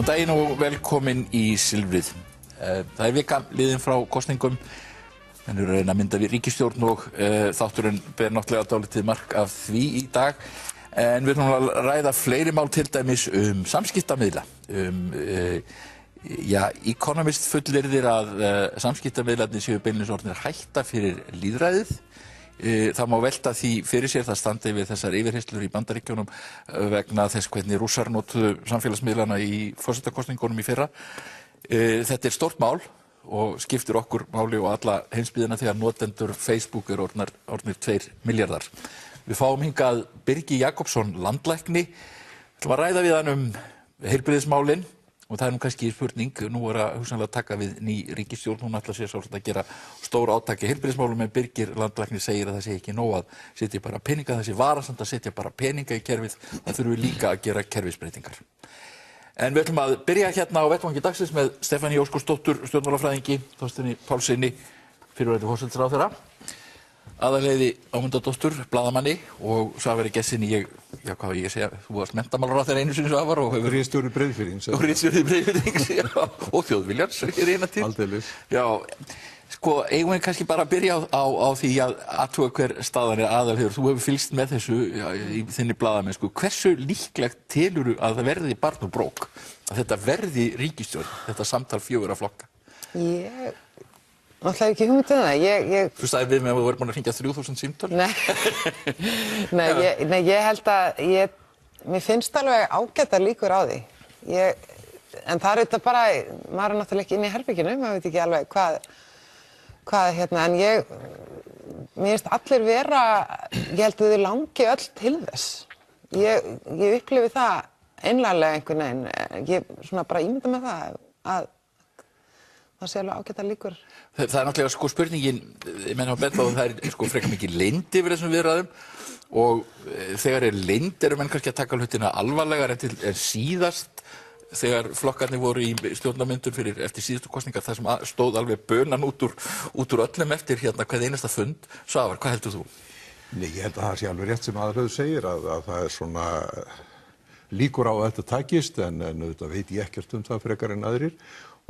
Góðan daginn og velkomin í Silfrið. Það vika liðin frá kosningum. Menn eru að reyna að mynda við ríkisstjórn og þátturinn ber náttúrulega dálítið mark af því í dag. En við erum að ræða fleiri mál, til dæmis samskiptamiðla. Economist fullyrðir að samskiptamiðlarnir séu beinlínis orðnir hætta fyrir lýðræðið. Það má velta því fyrir sér, það standi við þessar yfirheyrslur í Bandaríkjunum vegna þess hvernig Rússar notuðu samfélagsmiðlana í forsetakosningunum í fyrra. Þetta er stórt mál og skiptir okkur máli og alla heimsbyggðina þegar notendur Facebook eru orðnir 2 milljarðar. Við fáum hingað Birgi Jakobsson landlækni. Við ætlum að ræða við hann heilbrigðismálin. Og það nú kannski spurning, nú að hugsanlega taka við ný ríkisstjórn, hún ætlar sér svolítið að gera stór átak í heilbrigðismálum, en Birgir landlæknir segir að það sé ekki nóg að setja bara peninga, það sé varasamt að setja bara peninga í kerfið, það þurfum við líka að gera kerfisbreytingar. En við ætlum að byrja hérna á vettvangi dagsins með Stefaníu Óskarsdóttur, stjórnmálafræðingi, Þorsteini Pálssyni, fyrrverandi forsætisráðherra, Aðalheiði Ámundadóttur, blaðamanni, og Svavari Gestssyni, þú varst menntamálaráðherra einu sinni, Svavar, og hefur ritstjóri Breiðfirðings. Og ritstjóri Breiðfirðings, já, og Þjóðviljans, er eina til. Aldeilis. Já, sko, eigum við kannski bara að byrja á því að athuga hver staðan er. Aðalheiður, þú hefur fylgst með þessu í þinni blaðamennsku. Hversu líklegt telurðu að það verði barn og brók, að þetta verði ríkisstjórn, þetta samtal 4 flokka? Náttúrulega ekki hugmynd það. Þú sagði við með að þú verður búin að hringja 3000 símtöl? Nei, ég held að mér finnst alveg ágætar líkur á því. En það er auðvitað bara, maður er náttúrulega ekki inn í herberginu, maður veit ekki alveg hvað en mér finnst allir vera, ég held að þau langi öll til þess. Ég upplifi það einlæglega einhvern veginn. Ég svona bara ímynda með það að það sé alveg ágætar líkur. Það er náttúrulega sko spurningin, menn hafa bent á að það er sko frekar mikið leynd yfir þessum viðræðum, og þegar er leynd eru menn kannski að taka hlutina alvarlegar en síðast þegar flokkarnir voru í stjórnarmyndun eftir síðustu kosningar, það sem stóð alveg bönan út úr öllum eftir hvað einasta fund. Svavar, hvað heldur þú? Nei, ég held að það sé alveg rétt sem Aðalheiður segir, að það er svona líkur á að þetta takist, en auðvitað veit ég ekkert um það frekar en aðrir.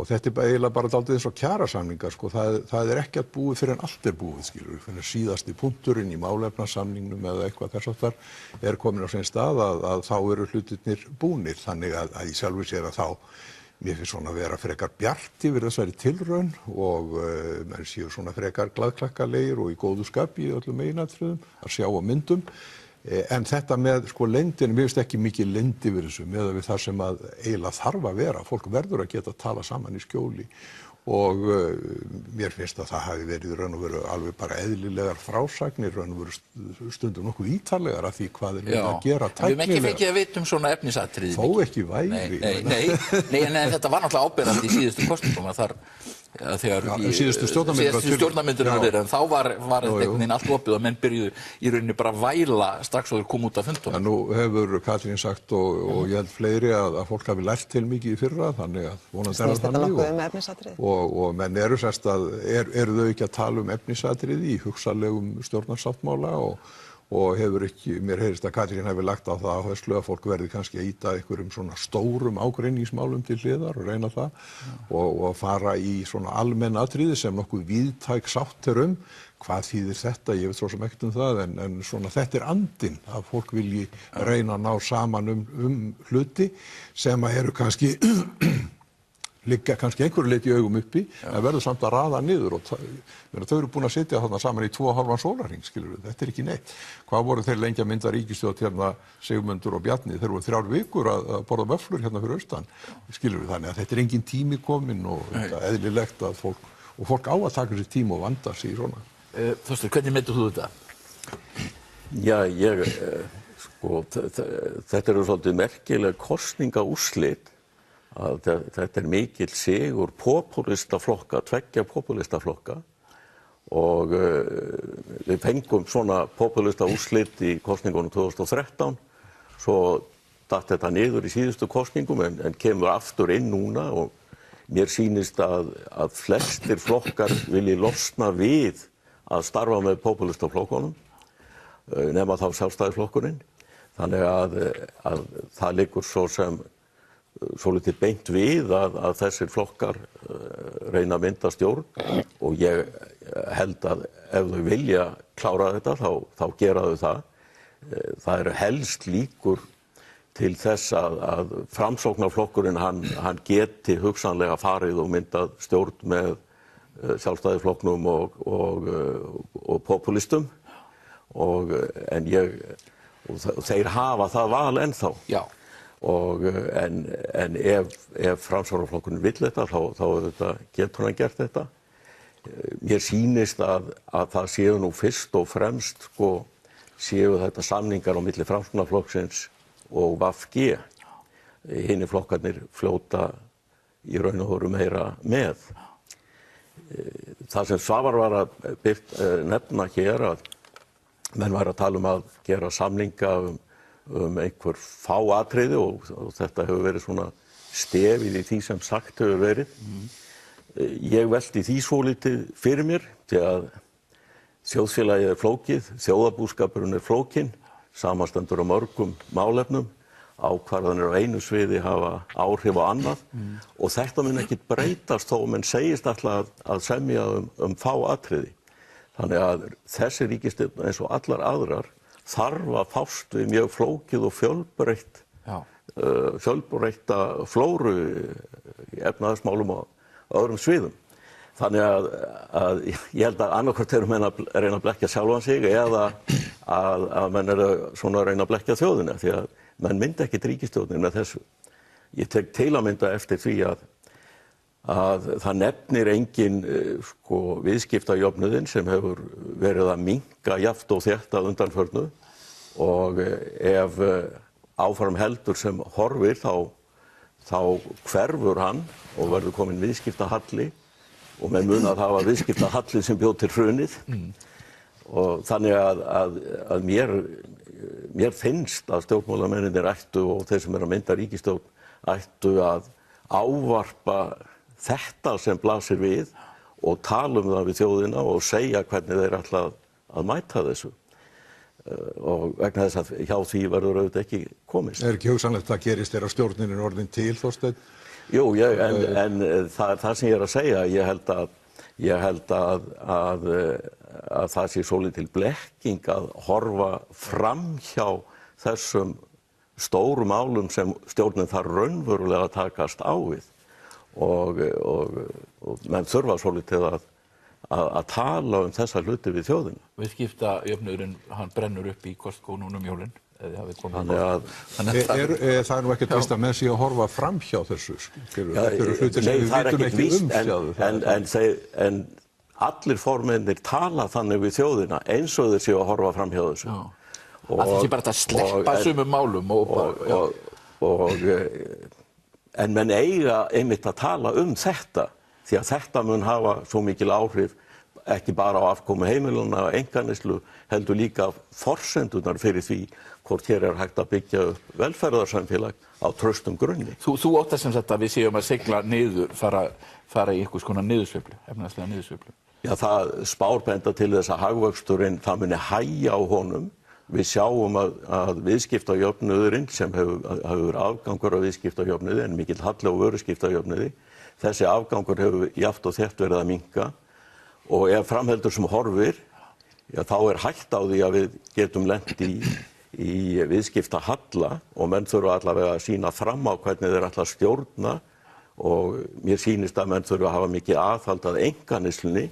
Og þetta er eiginlega bara dálítið eins og kjarasamningar, sko. Það er ekki að búið fyrir en allt er búið, skilur. Fyrir síðasti punkturinn í málefnasamningnum eða eitthvað þess aftar er komin á sinn stað að þá eru hlutirnir búnir. Þannig að í sjálfu sér að þá, mér finnst svona að vera frekar bjart yfir þessari tilraun og menn séu svona frekar glaðklakkalegir og í góðu skapi í öllum meginatriðum að sjá á myndum. En þetta með sko leyndin, mér finnst ekki mikið leynd yfir þessu með við það sem að eiginlega þarf að vera. Fólk verður að geta að tala saman í skjóli og mér finnst að það hafi verið raun og veru alveg bara eðlilegar frásagnir, raun og veru stundum nokkuð ítarlegar af því hvað er að gera tæknilega. Við hefum ekki fengið að vita svona efnisatriði. Þó ekki væri. Nei, en þetta var náttúrulega áberandi í síðustu kosningum að þar þegar síðustu stjórnarmyndunar verið, en þá var þetta einhvern veginn allt opið og menn byrjuðu í rauninni bara að væla strax og þeir komu út af fundunum. En nú hefur Katrín sagt og ég held fleiri að fólk hafi lært til mikið í fyrra, þannig að vonandi er það þannig og menn eru sérst að eru þau ekki að tala um efnisatriði í hugsanlegum stjórnarsáttmála og hefur ekki, mér heyrist að Katrín hefur lagt á það áherslu að fólk verði kannski að ýta einhverjum svona stórum ágreiningsmálum til hliðar og reyna það og fara í svona almenn atriði sem nokkuð víðtæk sátt er hvað þýðir þetta, ég veit svo sem ekkert um það en svona þetta er andinn að fólk vilji reyna að ná saman hluti sem eru kannski liggja kannski einhverju leyti í augum uppi, en verður samt að raða niður og þau eru búin að sitja þarna saman í 2,5 sólarhring, skilur við, þetta er ekki neitt. Hvað voru þeir lengi að mynda ríkisstjórn hérna, Sigmundur og Bjarni, þeir voru 3 vikur að borða vöfflur hérna fyrir austan, skilur við, þannig að þetta er engin tími kominn og þetta er eðlilegt að fólk á að taka sér tíma og vanda sig í svona. Þorsteinn, hvernig metur þú þetta? Já, þetta eru svolítið merkileg kosningaúrslit að þetta er mikill sigur popúlistaflokka, 2 popúlistaflokka og við fengum svona popúlistaúrslit í kosningunum 2013, svo datt þetta niður í síðustu kosningum en kemur aftur inn núna og mér sýnist að flestir flokkar vilji losna við að starfa með popúlistaflokkunum nema þá Sjálfstæðisflokkurinn, þannig að það liggur svo sem svolítið beint við að þessir flokkar reyna að mynda stjórn og ég held að ef þau vilja klára þetta þá gera þau það. Það eru helst líkur til þess að Framsóknarflokkurinn hann geti hugsanlega farið og myndað stjórn með Sjálfstæðisflokknum og popúlistum en þeir hafa það val ennþá. Já. En ef Framsóknarflokkurinn vill þetta þá getur hann gert þetta. Mér sýnist að það séu nú fyrst og fremst séu þetta samningar á milli Framsóknarflokksins og VG. Hinir flokkarnir fljóta í raun og veru meira með. Það sem Svavar var að nefna hér að menn var að tala að gera samninga einhver fá atriði og þetta hefur verið svona stefið í því sem sagt hefur verið. Ég velti því svolítið fyrir mér því að þjóðfélagið flókið, þjóðarbúskapurinn flókinn, samanstendur á mörgum málefnum, ákvarðanir á einu sviði hafa áhrif á annað og þetta mun ekki breytast þó menn segist alltaf að semja fá atriði. Þannig að þessi ríkisstjórn eins og allar aðrar þarf að fást við mjög flókið og fjölbreytta flóru í efnahagsmálum og öðrum sviðum. Þannig að ég held að annarkvort eru menn að reyna að blekkja sjálfan sig eða að menn eru svona að reyna að blekkja þjóðina því að menn mynda ekkert ríkisstjórnin með þessu. Ég tek til að mynda eftir því að það nefnir engin viðskiptajöfnuðinn sem hefur verið að minnka jafnt og þétt að undanförnu og ef áfram heldur sem horfir þá hverfur hann og verður komin viðskiptahalli og menn muna að það var viðskiptahalli sem bjó til hrunið og þannig að mér finnst að stjórnmálamennirnir ættu og þeir sem eru að mynda ríkisstjórn ættu að ávarpa þetta sem blasir við og tala það við þjóðina og segja hvernig þeir ætla að mæta þessu og vegna þess að hjá því verður auðvitað ekki komist. Ekki hugsanlegt að gerist þegar stjórnin orðin til, Þorsteinn? Jú, en það er það sem ég er að segja. Ég held að það sé svolítil blekking að horfa framhjá þessum stóru málum sem stjórnin þarf raunverulega að takast á við og menn þurfa svolítið að tala þessa hluti við þjóðina. Viðskiptajöfnuðurinn, hann brennur upp í Costco núna jólin. Það er nú ekkert víst að menn sé að horfa framhjá þessu. Nei, það er ekkert víst, en allir formennir tala þannig við þjóðina eins og þeir séu að horfa framhjá þessu. Að það sé bara að sleppa sumum málum. En menn eiga einmitt að tala þetta því að þetta mun hafa svo mikil áhrif ekki bara á afkomu heimilana og einkaneyslu heldur líka forsendurnar fyrir því hvort hér er hægt að byggja upp velferðarsamfélag á traustum grunni. Þú óttast sem sagt að við séum að sigla niður, fara í einhvers konar niðursveiflu, efnahagslega niðursveiflu? Já, það spár benda til þess að hagvöxturinn, það muni hægja á honum. Við sjáum að viðskiptajöfnuðurinn sem hefur afgangur af viðskiptajöfnuði en mikill halli á vöruskiptajöfnuði. Þessi afgangur hefur jafnt og þétt verið að minnka og ef framheldur sem horfir, já, þá er hægt á því að við getum lent í viðskiptahalla og menn þurfa allavega að sýna fram á hvernig þeir ætla að stjórna og mér sýnist að menn þurfa að hafa mikið aðhald að einkaneslunni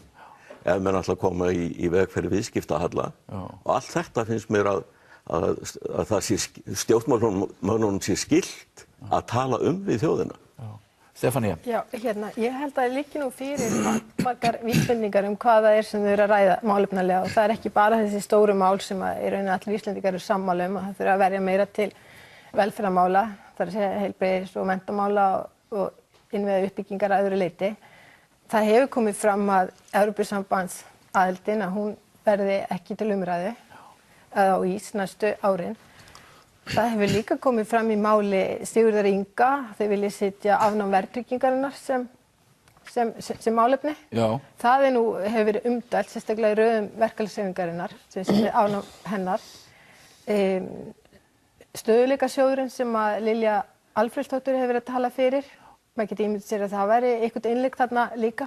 ef menn ætla að koma í veg fyrir viðskiptahalla og allt þetta finnst mér að það sé stjórnmálunum sé skylt að tala við þjóðina. Stefanía. Já, ég held að liggi nú fyrir margar vísbendingar hvað það sem þau eru að ræða málefnalega og það er ekki bara þessi stóru mál sem í rauninni allir Íslendingar eru sammála að það þurfa að verja meira til velferðarmála, það er að segja heilbrigðis- og menntamála og innviða uppbyggingar að öðru leyti. Það hefur komið fram að Evrópusambandsaðildin að hún verði ekki til umræðu eða á ís næstu árin. Það hefur líka komið fram í máli Sigurðar Inga, þau vilja setja afnám verðtryggingarinnar sem málefni. Já. Það hefur verið umdælt, sérstaklega í röðum verkalýðshreyfingarinnar, sem afnám hennar. Stöðugleikasjóðurinn sem að Lilja Alfreðsdóttir hefur verið að tala fyrir. Maður getur ímyndað sér að það væri eitthvað innlegg þarna líka.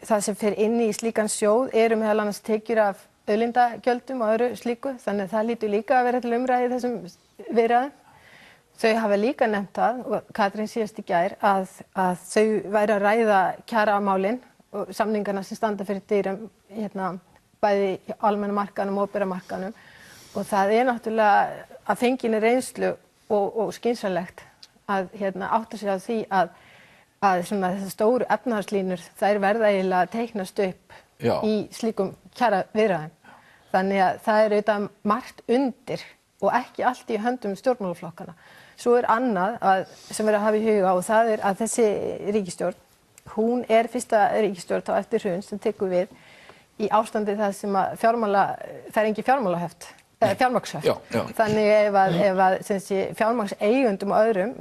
Það sem fer inn í slíkan sjóð eru meðal annars tekjur af auðlindagjöldum og öðru slíku, þannig að það lítur líka að vera til umræðu í þessum viðræðum. Þau hafa líka nefnt það, og Katrín síðast í gær, að þau væri að ræða kjaramálin og samningarna sem standa fyrir dyrum bæði í almenna markaðnum og opinbera markaðnum. Og það náttúrulega að fenginni reynslu og skynsamlegt að átta sig á því að svona þessar stóru efnahagslínur, þær verða eiginlega að teiknast upp í slíkum kjaraviðræðum. Þannig að það auðvitað margt undir og ekki allt í höndum stjórnmálaflokkana. Svo annað sem verður að hafa í huga og það að þessi ríkisstjórn, hún fyrsta ríkisstjórn á eftir hrun sem tekur við í ástandi það sem að það engin fjármálahöft, fjármagnshöft. Þannig ef fjármagnseigendum og öðrum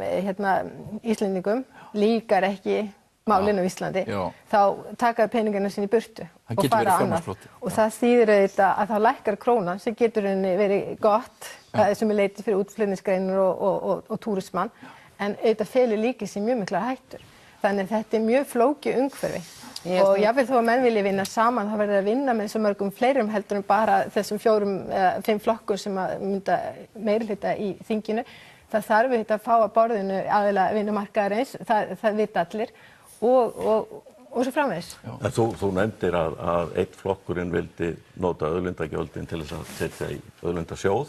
Íslendingum líkar ekki málinu á Íslandi, þá taka peningarna sín í burtu og fara annað. Og það þýðir auðvitað að þá lækkar krónan sem getur verið gott sem leitið fyrir útflutningsgreinar og túrismann, en auðvitað felur líka sér mjög miklar hættur. Þannig að þetta mjög flókið umhverfi. Og jafnvel þó að menn vilja vinna saman, þá verður að vinna með svo mörgum fleirum heldur en bara þessum 4-5 flokkum sem mynda meirihluta í þinginu. Það þarf auðvitað að fá að borðinu aðila vinnumarkaðarins, það vita allir. Og svo framvegis. En þú nefndir að einn flokkurinn vildi nota auðlindagjöldin til þess að setja í auðlindasjóð.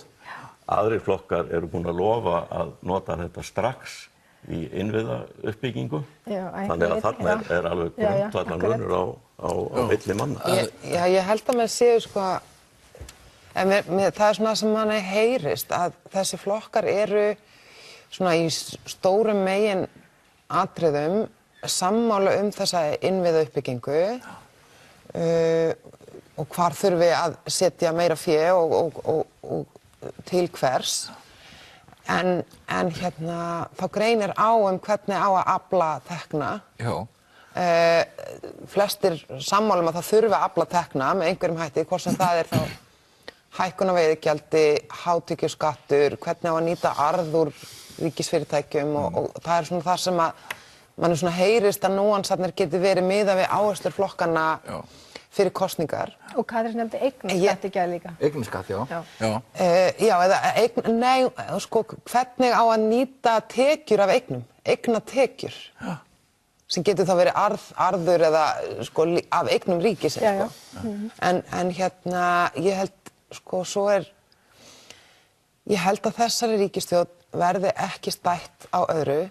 Aðrir flokkar eru búin að lofa að nota þetta strax í innviðauppbyggingu. Þannig að þarna alveg grundvallar munur á milli manna. Ég held að menn séu það svona sem manni heyrist að þessi flokkar eru svona í stórum megin atriðum sammála þessa innviðauppbyggingu og hvar þurfi að setja meira fé og til hvers. En þá greinir á hvernig á að afla tekna. Flestir sammála að það þurfi að afla tekna með einhverjum hætti, hvort sem það þá hækkun á veiðigjaldi, hátekjuskattur, hvernig á að nýta arð úr ríkisfyrirtækjum og það svona þar sem að mann svona heyrist að núansarnir geti verið miðað við áherslur flokkana fyrir kosningar. Og Katrín nefndi eignaskatt í gær líka. Eignaskatt, hvernig á að nýta tekjur af eignum, eignatekjur, sem getur þá verið arður eða af eignum ríkisins. En ég held, ég held að þessari ríkisstjórn verði ekki stætt á öðru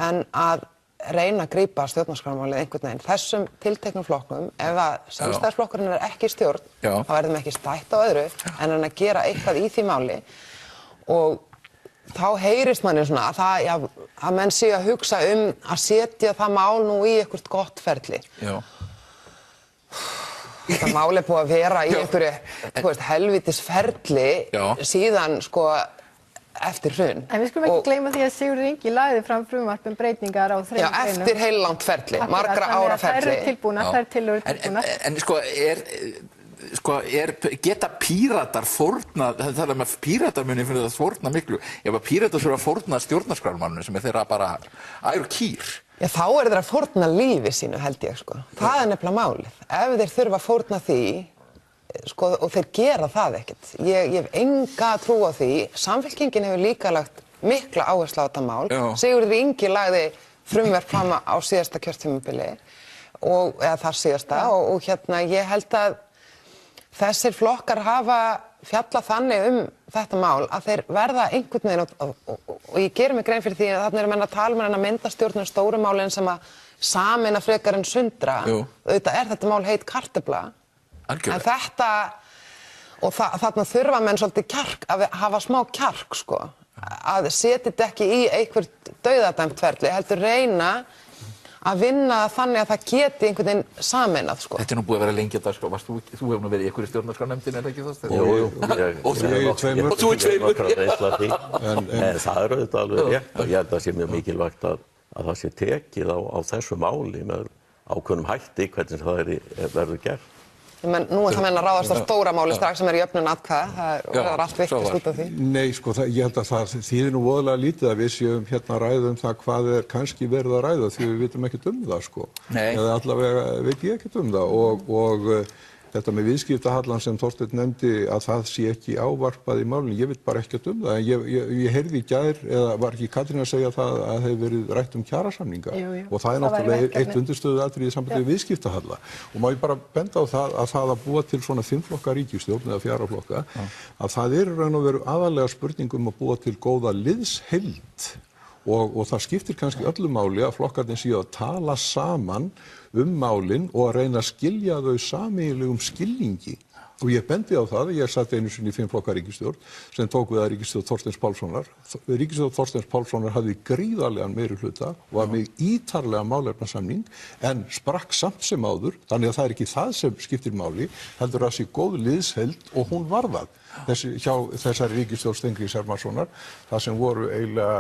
en að reyna að grípa stjórnarskrármálið einhvern veginn. Þessum tilteknum flokkum, ef að Sjálfstæðisflokkurinn ekki stjórn, þá verðum ekki stætt á öðru en að gera eitthvað í því máli. Og þá heyrist manni svona að menn séu að hugsa að setja það mál nú í eitthvað gott ferli. Það mál búið að vera í einhverju helvítis ferli síðan eftir hrun. En við skulum ekki gleyma því að Sigurður Ingi lagði fram frumvarp breytingar á 3 greinum. Eftir heillangt ferli, margra ára ferli. Það tillögur tilbúnar. En geta Píratar fórnað, það með Píratar muni fyrir það fórna miklu, ef að Píratar þurfa að fórna stjórnarskrármálinu sem þeirra bara ær og kýr. Þá þeirra að fórna lífi sínu, held ég. Það nefnilega málið. Ef þeir þurfa að fórna því, og þeir gera það ekkert. Ég hef enga trú á því. Samfylkingin hefur líka lagt mikla áherslu á þetta mál. Sigurður Ingi lagði frumvarp fram á síðasta kjörtímabili eða þar síðasta og ég held að þessir flokkar hafa fjallað þannig þetta mál að þeir verða einhvern veginn og ég geri mig grein fyrir því að þarna eru menn að tala að mynda stjórnum stóru málin sem að sameina frekar en sundra. Auðvitað þetta mál heit kartöfla. En þetta, og þarna þurfa menn svolítið kjark, að hafa smá kjark, að setja þetta ekki í einhvert dauðadæmt ferli, heldur reyna að vinna þannig að það geti einhvern veginn sameinað. Þetta nú búið að vera lengi að þú hefur nú verið í einhverju stjórnarskrárnefndinni, er ekki það? Jú, og þú í tveimur. En það auðvitað alveg rétt og ég held að það sé mjög mikilvægt að það sé tekið á þessu máli með ákveðnum hætti hvernig það verður gert. Nú það menn að ráðast á stóra máli strax sem jöfnun atkvæða, það allt vitlaust út af því. Nei, sko, ég held að það þýðir nú voðalega lítið að við séum hérna að ræða það hvað kannski verið að ræða því við vitum ekkert það, sko. Nei. Eða allavega veit ég ekkert það og þetta með viðskiptahallann sem Þorsteinn nefndi að það sé ekki ávarpað í málinu, ég veit bara ekkert það. En ég heyrði í gær, eða var ekki Katrín að segja það að hefur verið rætt kjarasamninga og það náttúrulega eitt undirstöðuatriði í sambandi við viðskiptahalla. Og má ég bara benda á það að búa til svona 5 flokka ríkisstjórn eða 4 flokka, að það raun og veru aðalega spurningum að búa til góða liðsheild og það skiptir kannski öllu máli að flokkarnir séu að tala saman málin og að reyna að skilja þau sameiginlegum skilningi. Og ég bendi á það, ég satt einu sinni í 5 flokka ríkisstjórn sem tók við að ríkisstjórn Þorsteins Pálssonar. Ríkisstjórn Þorsteins Pálssonar hafði gríðarlegan meirihluta og var með ítarlega málefnasamning en sprakk samt sem áður, þannig að það ekki það sem skiptir máli, heldur að sé góð liðsheild og hún var það. Hjá þessari ríkisstjórn Steingríms Hermannssonar, það sem voru eiginlega,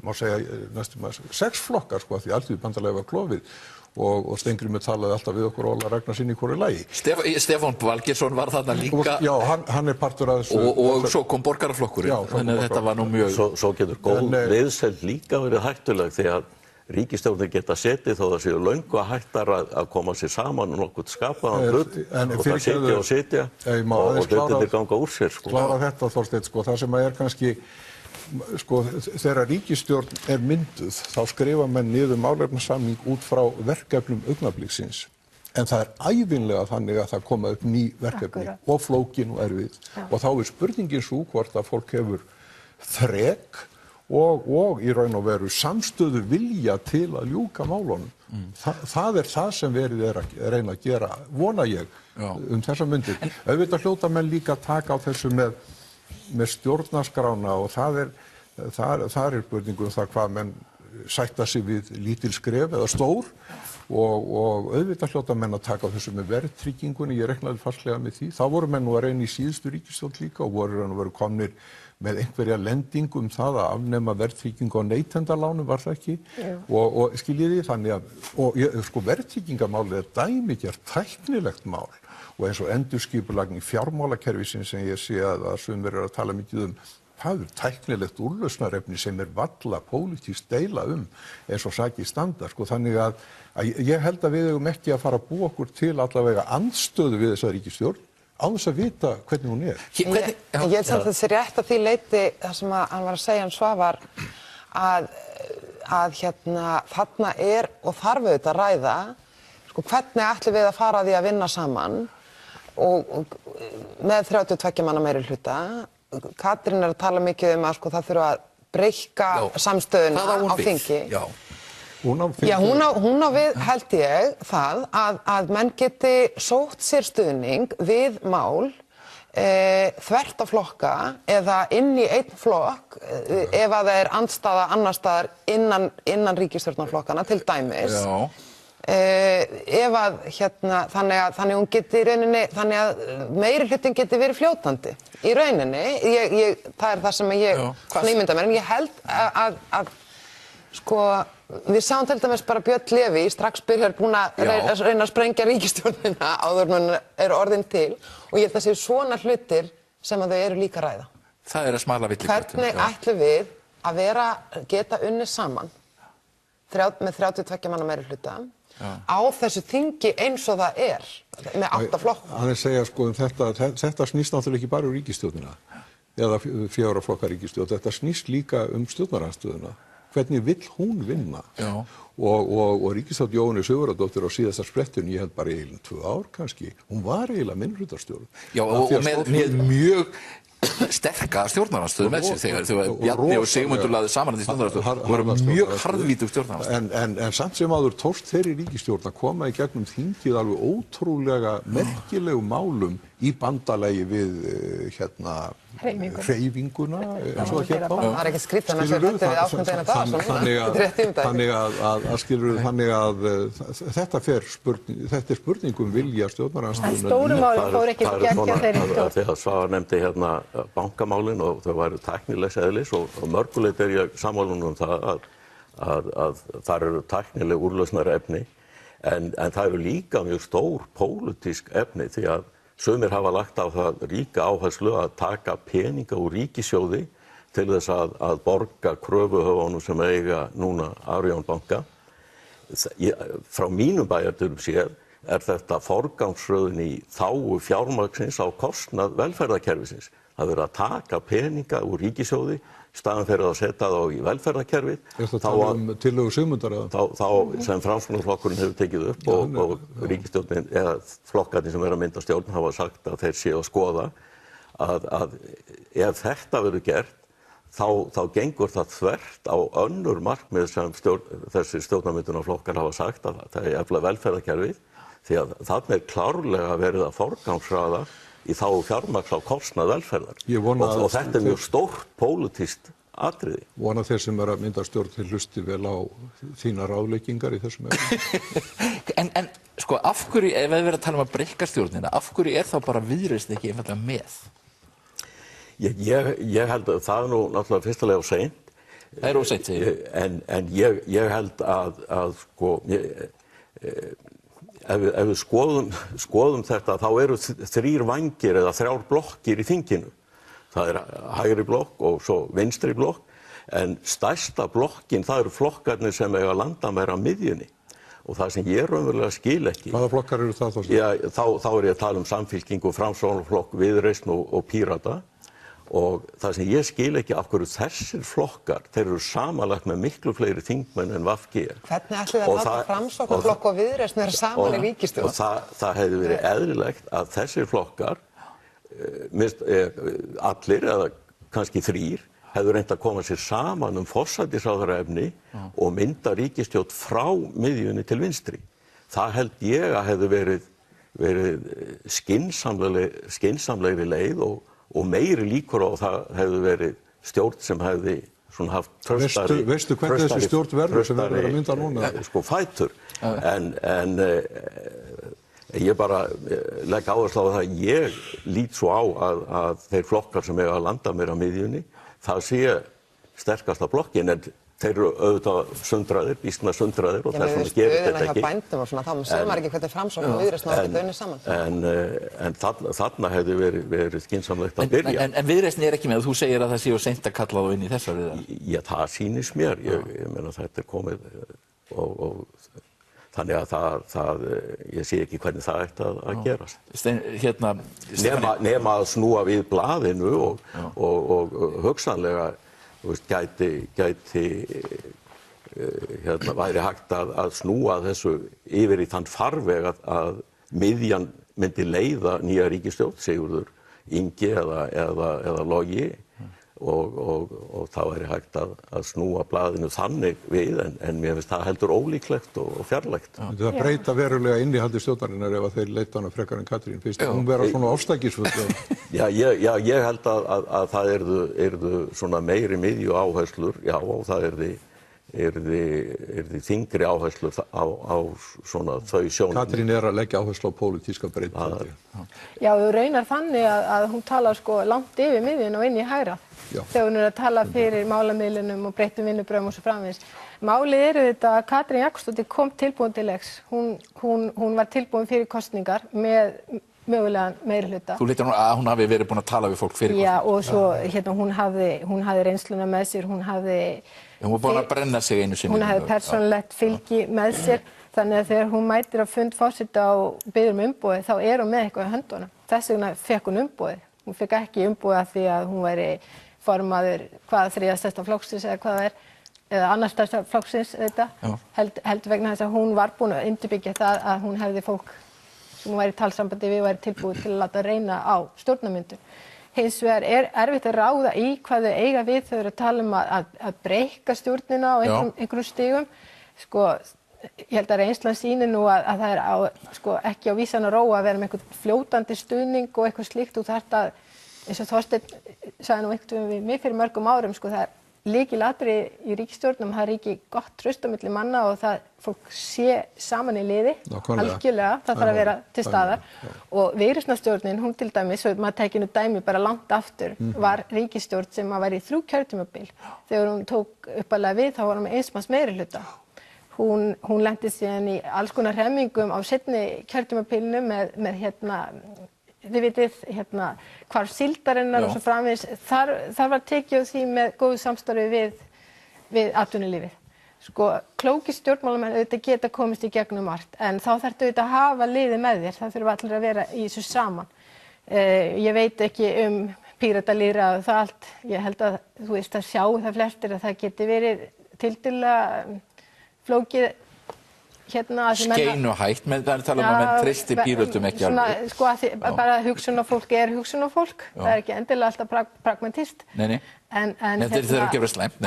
má segja, næstum 6 flokkar, sko, því Alþýðubandalagið var klofið. Og Steingrímur talaði alltaf við okkur Óla Ragnarssyni í hvoru lagi. Stefán Valgeirsson var þarna líka. Já, hann partur af þessu. Og svo kom borgaraflokkurinn, þannig að þetta var nú mjög... Svo getur góð liðsheild líka verið hættuleg því að ríkisstjórnir geta setið þó það séu löngu hættar að koma sér saman og nokkuð skapaðan hlut og það sitja og hlutirnir ganga úr sér. Klára þetta, Þorsteinn, sko, það sem kannski sko, þegar ríkisstjórn mynduð, þá skrifa menn niður málefnasamning út frá verkefnum augnabliksins. En það ævinlega þannig að það koma upp ný verkefni og flókin og erfið. Og þá spurningin svo hvort að fólk hefur þrek og í raun og veru samstöðu vilja til að ljúka málunum. Það það sem verið að reyna að gera, vona ég, þessa myndir. Auðvitað hljóta menn líka að taka á þessu með stjórnarskrána og það spurningum það hvað menn sætta sig við lítil skref eða stór og auðvitað hljóta menn að taka á þessu með verðtryggingunni, ég reiknaði fastlega með því. Það voru menn nú að reyna í síðustu ríkisstjórn líka og voru komnir með einhverja lendingu það að afnema verðtryggingu á neytendalánum, var það ekki? Og skiljiði þannig að sko verðtryggingamálið dæmigerð tæknilegt mál og eins og endurskipulagning fjármálakerfisins sem ég sé að sumir að tala mikið það tæknilegt úrlausnarefni sem varla pólitískt deila eins og sakir standa. Sko, þannig að ég held að við eigum ekki að fara að búa okkur til allavega andstöðu við þessa ríkisstjórn á þess að vita hvernig hún Ég held samt þessi rétt að því leyti það sem hann var að segja Svavar að þarna og þarf auðvitað að ræða sko, hvernig ætlum við að fara að því að vinna saman og með 32 manna meirihluta. Katrín að tala mikið að sko, það þurfa að breikka samstöðuna á þingi. Hún á við, held ég, það að menn geti sótt sér stuðning við mál þvert á flokka eða inn í einn flokk ef að það andstaða annars staðar innan ríkisstjórnarflokkana til dæmis. Ef að þannig hún geti í rauninni, þannig að meirihlutin geti verið fljótandi í rauninni. Það það sem ég ímynda mér, en ég held að sko, við sáum til dæmis bara Björn Leví strax búin að reyna að sprengja ríkisstjórnina áður en orðin til og ég held að séu svona hlutir sem að þau eru líka að ræða. Það að smala villigötum. Hvernig ætlum við að geta unnið saman með 32 manna meirihluta á þessu þingi eins og það með 8 flokkum. Hann segja sko þetta snýst náttúrulega ekki bara ríkisstjórnina eða 4 flokka ríkisstjórn, þetta snýst líka stjórnarandstöðuna. Hvernig vill hún vinna? Og ríkisstjórn Jóhannu Sigurðardóttir á síðasta sprettinu, ég held bara eiginlega 2 ár kannski, hún var eiginlega minnihlutarstjórn. Já, og með mjög sterka stjórnarandstöðu með sér þegar Bjarni og Sigmundur laði saman í stjórnarandstöðu og voru mjög harðvítug stjórnarandstöðu. En samt sem áður tókst þeirri ríkisstjórn að koma í gegnum þingið alveg ótrúlega merkilegum málum í bandalagi við hreyfinguna eins og það hér á. Það ekki skrýtið að þetta við Ásmund Einar Daðason. Þannig að þetta spurning vilja stjórnarandstöðunnar. Stóru máli fór ekki gegn þeirri stjórn. Þegar Svavar nefndi bankamálin og þau væru tæknilegs eðlis og mörguleit ég sammála um það að þar eru tæknileg úrlausnarefni. En það eru líka mjög stór pólitísk efni því að sumir hafa lagt á það ríka áherslu að taka peninga úr ríkissjóði til þess að borga kröfuhöfunum sem eiga núna Arion banka. Frá mínum bæjardyrum séð þetta forgangsröðun í þágu fjármagnsins á kostnað velferðarkerfisins. Það er verið að taka peninga úr ríkissjóði í staðinn fyrir að setja þá í velferðarkerfið. Það tala tillögu Sigmundar eða? Þá sem Framsóknarflokkurinn hefur tekið upp og ríkisstjórnin eða flokkarnir sem að mynda stjórn hafa sagt að þeir séu að skoða að ef þetta verður gert þá gengur það þvert á önnur markmið sem þessir stjórnarmyndunarflokkar hafa sagt að það er efla velferðarkerfið því að þarna klárlega verið að forgangsraða í þá fjármagns á kostnað velferðar og þetta er mjög stórt pólitískt atriði. Vona þeir sem að mynda stjórn til hlusti vel á þína ráðleggingar í þessum efnum. En sko, af hverju, ef við verðum að tala um að breikka stjórnina, af hverju þá bara Viðreisn ekki einfaldlega með? Ég held að það nú náttúrulega fyrstulega of seint. Það of seint, segir ég. En ég held að sko, ef við skoðum þetta, þá eru 3 vængir eða 3 blokkir í þinginu. Það er hægri blokk og svo vinstri blokk, en stærsta blokkin, það eru flokkarnir sem eiga landamæri á miðjunni. Og það sem ég raunverulega skil ekki. Hvaða flokkar eru það þá? Þá er ég að tala um Samfylkingu, Framsóknarflokk, Viðreisn og Pírata. Og það sem ég skil ekki af hverju þessir flokkar, þeir eru samanlagt með miklu fleiri þingmenn en VG. Hvernig ætlið að láta Framsóknarflokk og Viðreisn vera saman í ríkisstjórn? Og það hefði verið eðlilegt að þessir flokkar, allir eða kannski 3, hefðu reynt að koma sér saman forsætisráðherraefni og mynda ríkisstjórn frá miðjunni til vinstri. Það held ég að hefði verið skynsamlegri leið og meiri líkur á það hefði verið stjórn sem hefði svona haft tröstari. Veistu hvernig þessi stjórn verður sem verður að mynda núna? Sko fætur. En ég bara legg áherslu á það að ég lít svo á að þeir flokkar sem eiga að landa meira á miðjunni, það sé sterkasta blokkin, en þeir eru auðvitað sundraðir, býsna sundraðir og þess vegna gerir þetta ekki. Hjá bændum og svona, þá sér maður ekki hvernig Framsókn og Viðreisn hafa getað unnið saman. En þarna hefði verið skynsamlegt að byrja. En Viðreisn ekki með, þú segir að það sé seint að kalla þá inn í þessar viðræður. Já, það sýnist mér. Ég meina þetta komið og þannig að ég sé ekki hvernig það ætti að gerast. Nema að snúa við blaðinu og hugsanlega gæti væri hægt að snúa þessu yfir í þann farveg að miðjan myndi leiða nýja ríkisstjórn, Sigurður Ingi eða Logi og það væri hægt að snúa blaðinu þannig við en mér finnst það heldur ólíklegt og fjarlægt. Það breyta verulega innihaldi stjórnarinnar ef þeir leita hana frekar en Katrín fyrst. Hún vera svona ofstækisfull. Já, ég held að það yrðu svona meiri miðju áherslur, já, og það yrði þyngri áherslur á svona þau sjónarmið. Katrín að leggja áherslu á pólitíska breytingar. Já, raunar þannig að hún talar sko langt yfir miðjun og inn í hægra. Þegar hún að tala fyrir málamiðlunum og breyttum vinnubröðum og svo framvegis. Málið þetta að Katrín Jakobsdóttir kom tilbúin til leiks. Hún var tilbúin fyrir kosningar með mögulegan meirihluta. Þú lítur að hún hafi verið búin að tala við fólk fyrir kosningar. Já, og svo hún hafði reynsluna með sér, hún var búin að brenna sig einu sinni. Hún hafði persónulegt fylgi með sér, þannig að þegar hún mætir á fund forseta og biður umboði, þá hún með eitthvað í höndunum. Þess vegna fekk hún umboði. Hún fekk ekki umboði af því að hún væri formaður þriðja stærsta flokksins eða hvað það eða annars stærsta flokksins heldur vegna þess að hún var búin að undirbyggja það að hún hefði fólk sem hún væri í talsambandi við væri tilbúið til að láta reyna á stjórnarmyndun. Hins vegar erfitt að ráða í hvað þau eiga við, þau eru að tala um að breikka stjórnina á einhverjum stigum. Sko, ég held að reynslan sýnir nú að það ekki á vísan að róa að vera með einhvern fljótandi stuðning og eitthvað slíkt. Þú þarft að, eins og Þorsteinn sagði nú einhvern við mig fyrir mörgum árum, sko, það lykilatriði í ríkisstjórnum, það ríki gott traust á milli manna og það fólk sé saman í liði, algjörlega, það þarf að vera til staðar. Og Viðreisnarstjórnin, hún til dæmis, og maður tekið nú dæmi bara langt aftur, var ríkisstjórn sem var í 3 kjörtímabil. Þegar hún tók uppalega við, þá var hún með 1 manns meirihluta. hún lenti síðan í alls konar hremmingum á seinni kjörtímabilinu með þið vitið, hvarf síldarinnar og svo framvegis. Þar var tekið á því með góðu samstarfi við atvinnulífið. Sko, klókir stjórnmálamenn auðvitað geta komist í gegnum margt, en þá þarftu auðvitað að hafa liðið með þér. Það þurfa allir að vera í þessu saman. Ég veit ekki Píratalýðræði og það allt. Ég held að þú veist að sjá það flestir að það geti verið tiltölulega flókið skeinuhætt, menn það tala að menn treysti Pírötum ekki alveg. Sko, bara hugsunarfólk hugsunarfólk. Það ekki endilega alltaf pragmatist. Nei. En þetta þurfa ekki að vera slæmt.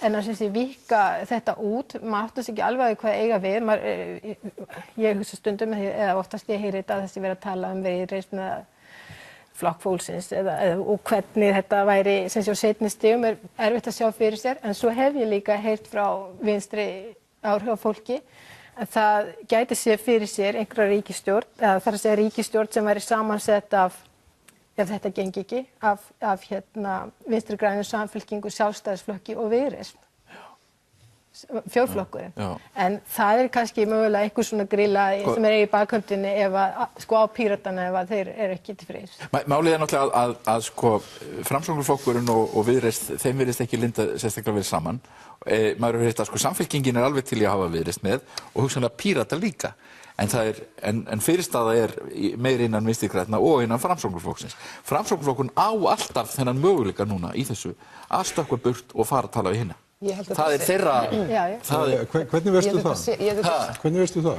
En að víkka þetta út, maður áttast ekki alveg hvað eiga við. Ég hugsa stundum, eða oftast ég heyri þetta að þessi verið að tala viðreisn eða Flokk fólksins og hvernig þetta væri sem sé á seinni stigum erfitt að sjá fyrir sér. En svo hef ég líka heyrt frá vinstri áhrifafólki að það gæti sér fyrir sér einhverja ríkisstjórn, eða þarf að segja ríkisstjórn sem væri samansett af, ef þetta gengi ekki, af Vinstri grænum, Samfylkingu, Sjálfstæðisflokki og Viðreisn. Fjórflokkurinn. En það kannski mögulega einhver svona grilla sem í bakhöndinni ef sko á Píratana ef þeir eru ekki til friðs. Málið náttúrulega að sko Framsóknarflokkurinn og Viðreisn, þeim virðist ekki linda sérstaklega vel saman. Maður hefur heyrt að sko Samfylkingin alveg til í að hafa Viðreisn með og hugsanlega Pírata líka. En fyrirstaða meiri innan Vinstri grænna og innan Framsóknarflokksins. Framsóknarflokkurinn á alltaf þennan möguleika núna í þessu að stökkva burt og fara að tala við hina. Það þeirra... Hvernig veistu það? Hvernig veistu það?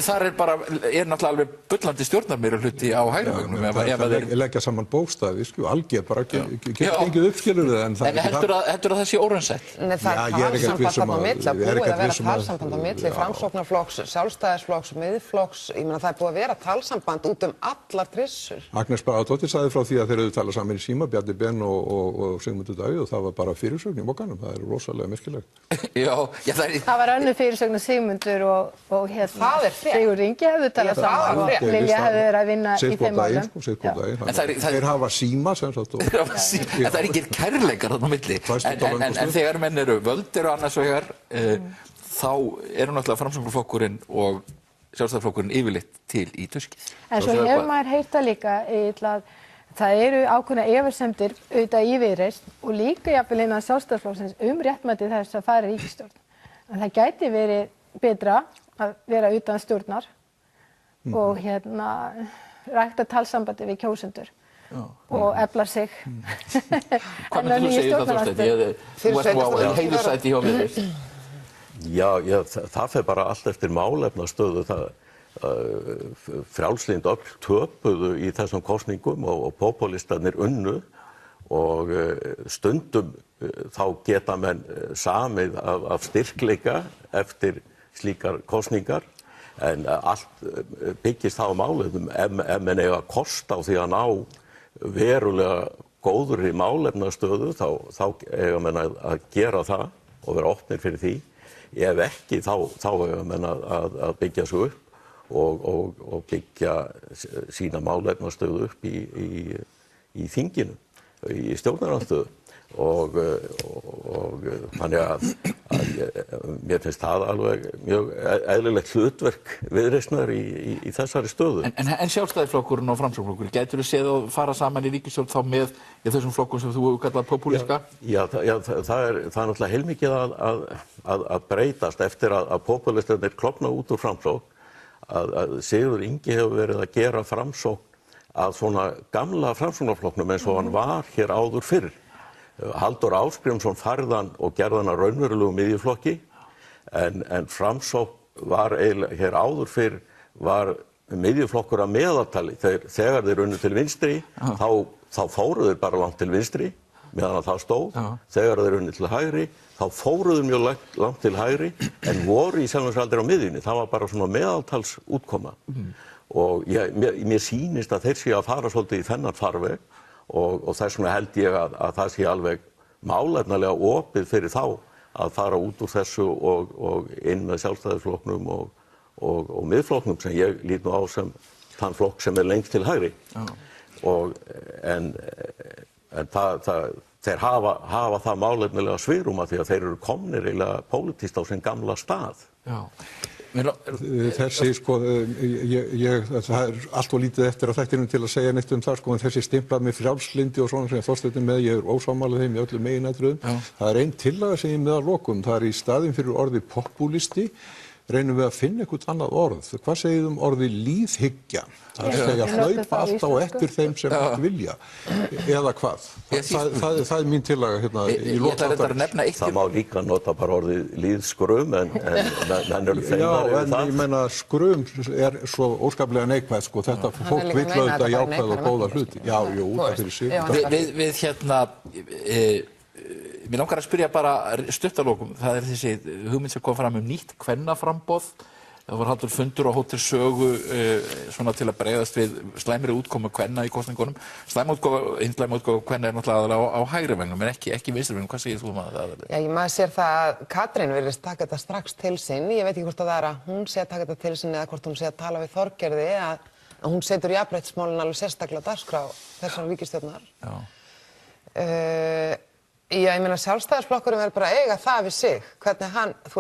Þar náttúrulega alveg bullandi stjórnarmeirihluti á hægrivegnum. Leggja saman bókstafi, algjör bara gengið uppskilur það. En heldur að það sé óraunsætt? Nei, það talsamband á milli, búið að vera talsamband á milli, Framsóknarflokks, Sjálfstæðisflokks, Miðflokks, ég meina það búið að vera talsamband út allar trissur. Agnes Bragadóttir sagði frá því að þeir höfðu talað saman í síma, Bjarni Ben og Sigmundur Davíð og það var bara fyrirsögn í mokanum. Það rosalega merkilegt. Það var önnur fyrirsögn Sigmundur og Sigurður Ingi hefðu talað saman og Lilja hefðu verið að vinna í þeim málum. Þeir hafa síma sem sagt. En það engir kærleikar þarna á milli. En þegar menn eru völdir og annars vegar þá eru náttúrulega Framsóknarflokkurinn og Sjálfstæðisflokkurinn yfirleitt til í tuskið. En svo hefur maður heyrt það líka það eru ákveðna efasemdir auðvitað í Viðreisn og líka jafnvel innan Sjálfstæðisflokksins réttmæti þess að fara í ríkisstjórn. En það gæti verið betra að vera utan stjórnar og rækta talsambandi við kjósendur og efla sig. Hvað myndir þú segja það, Þorsteinn? Þú ert á heiðursæti hjá Viðreisn. Já, það fer bara allt eftir málefnastöðu. Frjálslynd öfl töpuðu í þessum kosningum og popúlistarnir unnu og stundum þá geta menn samið af styrkleika eftir slíkar kosningar en allt byggist það á málefnum ef menn eiga kost á því að ná verulega góðri málefnastöðu þá eiga menn að gera það og vera opnir fyrir því. Ef ekki þá eiga menn að byggja sig upp og byggja sína málefnastöðu upp í þinginu, í stjórnarandstöðu og þannig að mér finnst það alveg mjög eðlilegt hlutverk Viðreisnar í þessari stöðu. En Sjálfstæðisflokkurinn og Framsóknarflokkurinn, gætirðu séð að fara saman í ríkisstjórn þá með þessum flokkum sem þú hefur kallað popúlíska? Já, það er náttúrulega heilmikið að breytast eftir að popúlistarnir klofna út úr Framsókn. Að Sigurður Ingi hefur verið að gera Framsókn að svona gamla Framsóknarflokknum eins og hann var hér áður fyrr. Halldór Ásgrímsson færði hann og gerði hann að raunverulegu miðjuflokki en Framsókn var eiginlega hér áður fyrr var miðjuflokkur að meðaltali. Þegar þeir unnu til vinstri þá fóru þeir bara langt til vinstri meðan að það stóð. Þegar þeir unnu til hægri þá fóruðu mjög langt til hægri en voru í sjálfum sér aldrei á miðjunni. Það var bara svona meðaltals útkoma. Og mér sýnist að þeir séu að fara svolítið í þennan farveg og þess vegna held ég að það sé alveg málefnalega opið fyrir þá að fara út úr þessu og inn með Sjálfstæðisflokknum og Miðflokknum sem ég lít nú á sem þann flokk sem lengst til hægri. En þeir hafa það málefnilega svigrúm af því að þeir eru komnir eiginlega pólitískt á sinn gamla stað. Já. Þessi, sko, það allt og lítið eftir að þættinum til að segja neitt það, sko, en þessi stimplað með frjálslyndi og svona sem Þorsteinn með, ég ósammála þeim í öllum meginatriðum. Það ein tillaga sem ég með að lokum, það í staðinn fyrir orðið popúlisti, reynum við að finna eitthvað annað orð. Hvað segir orðið lýðhyggja? Það segja hlaupa allt á eftir þeim sem vilja. Eða hvað? Það mín tillaga hérna í lok þáttarins. Það má líka nota bara orðið lýðskrum en menn eru feimnari við það. Já, en ég meina skrum svo óskaplega neikvæð, sko. Þetta fólk vill auðvitað jákvæð og góða hluti. Já, jú, það fyrir sig. Við hérna mér langar að spyrja bara stuttalokum, það þessi hugmynd sem kom fram nýtt kvennaframboð. Það var haldinn fundur á Hótel Sögu svona til að bregðast við slæmri útkomu kvenna í kosningunum. Slæm útkomu kvenna náttúrulega aðalega á hægri vengnum en ekki vinstri vengnum. Hvað segir þú það? Já, maður sér það að Katrín virðist taka þetta strax til sín. Ég veit ekki hvort það er að hún sé að taka þetta til sín eða hvort hún sé að tala við Þorgerði að hún setur jafnréttismálin alveg sérstaklega á dagskrá þessarar ríkisstjórnar. Já, ég meina Sjálfstæðisflokkurinn verður bara að eiga það við sig, hvernig hann, þú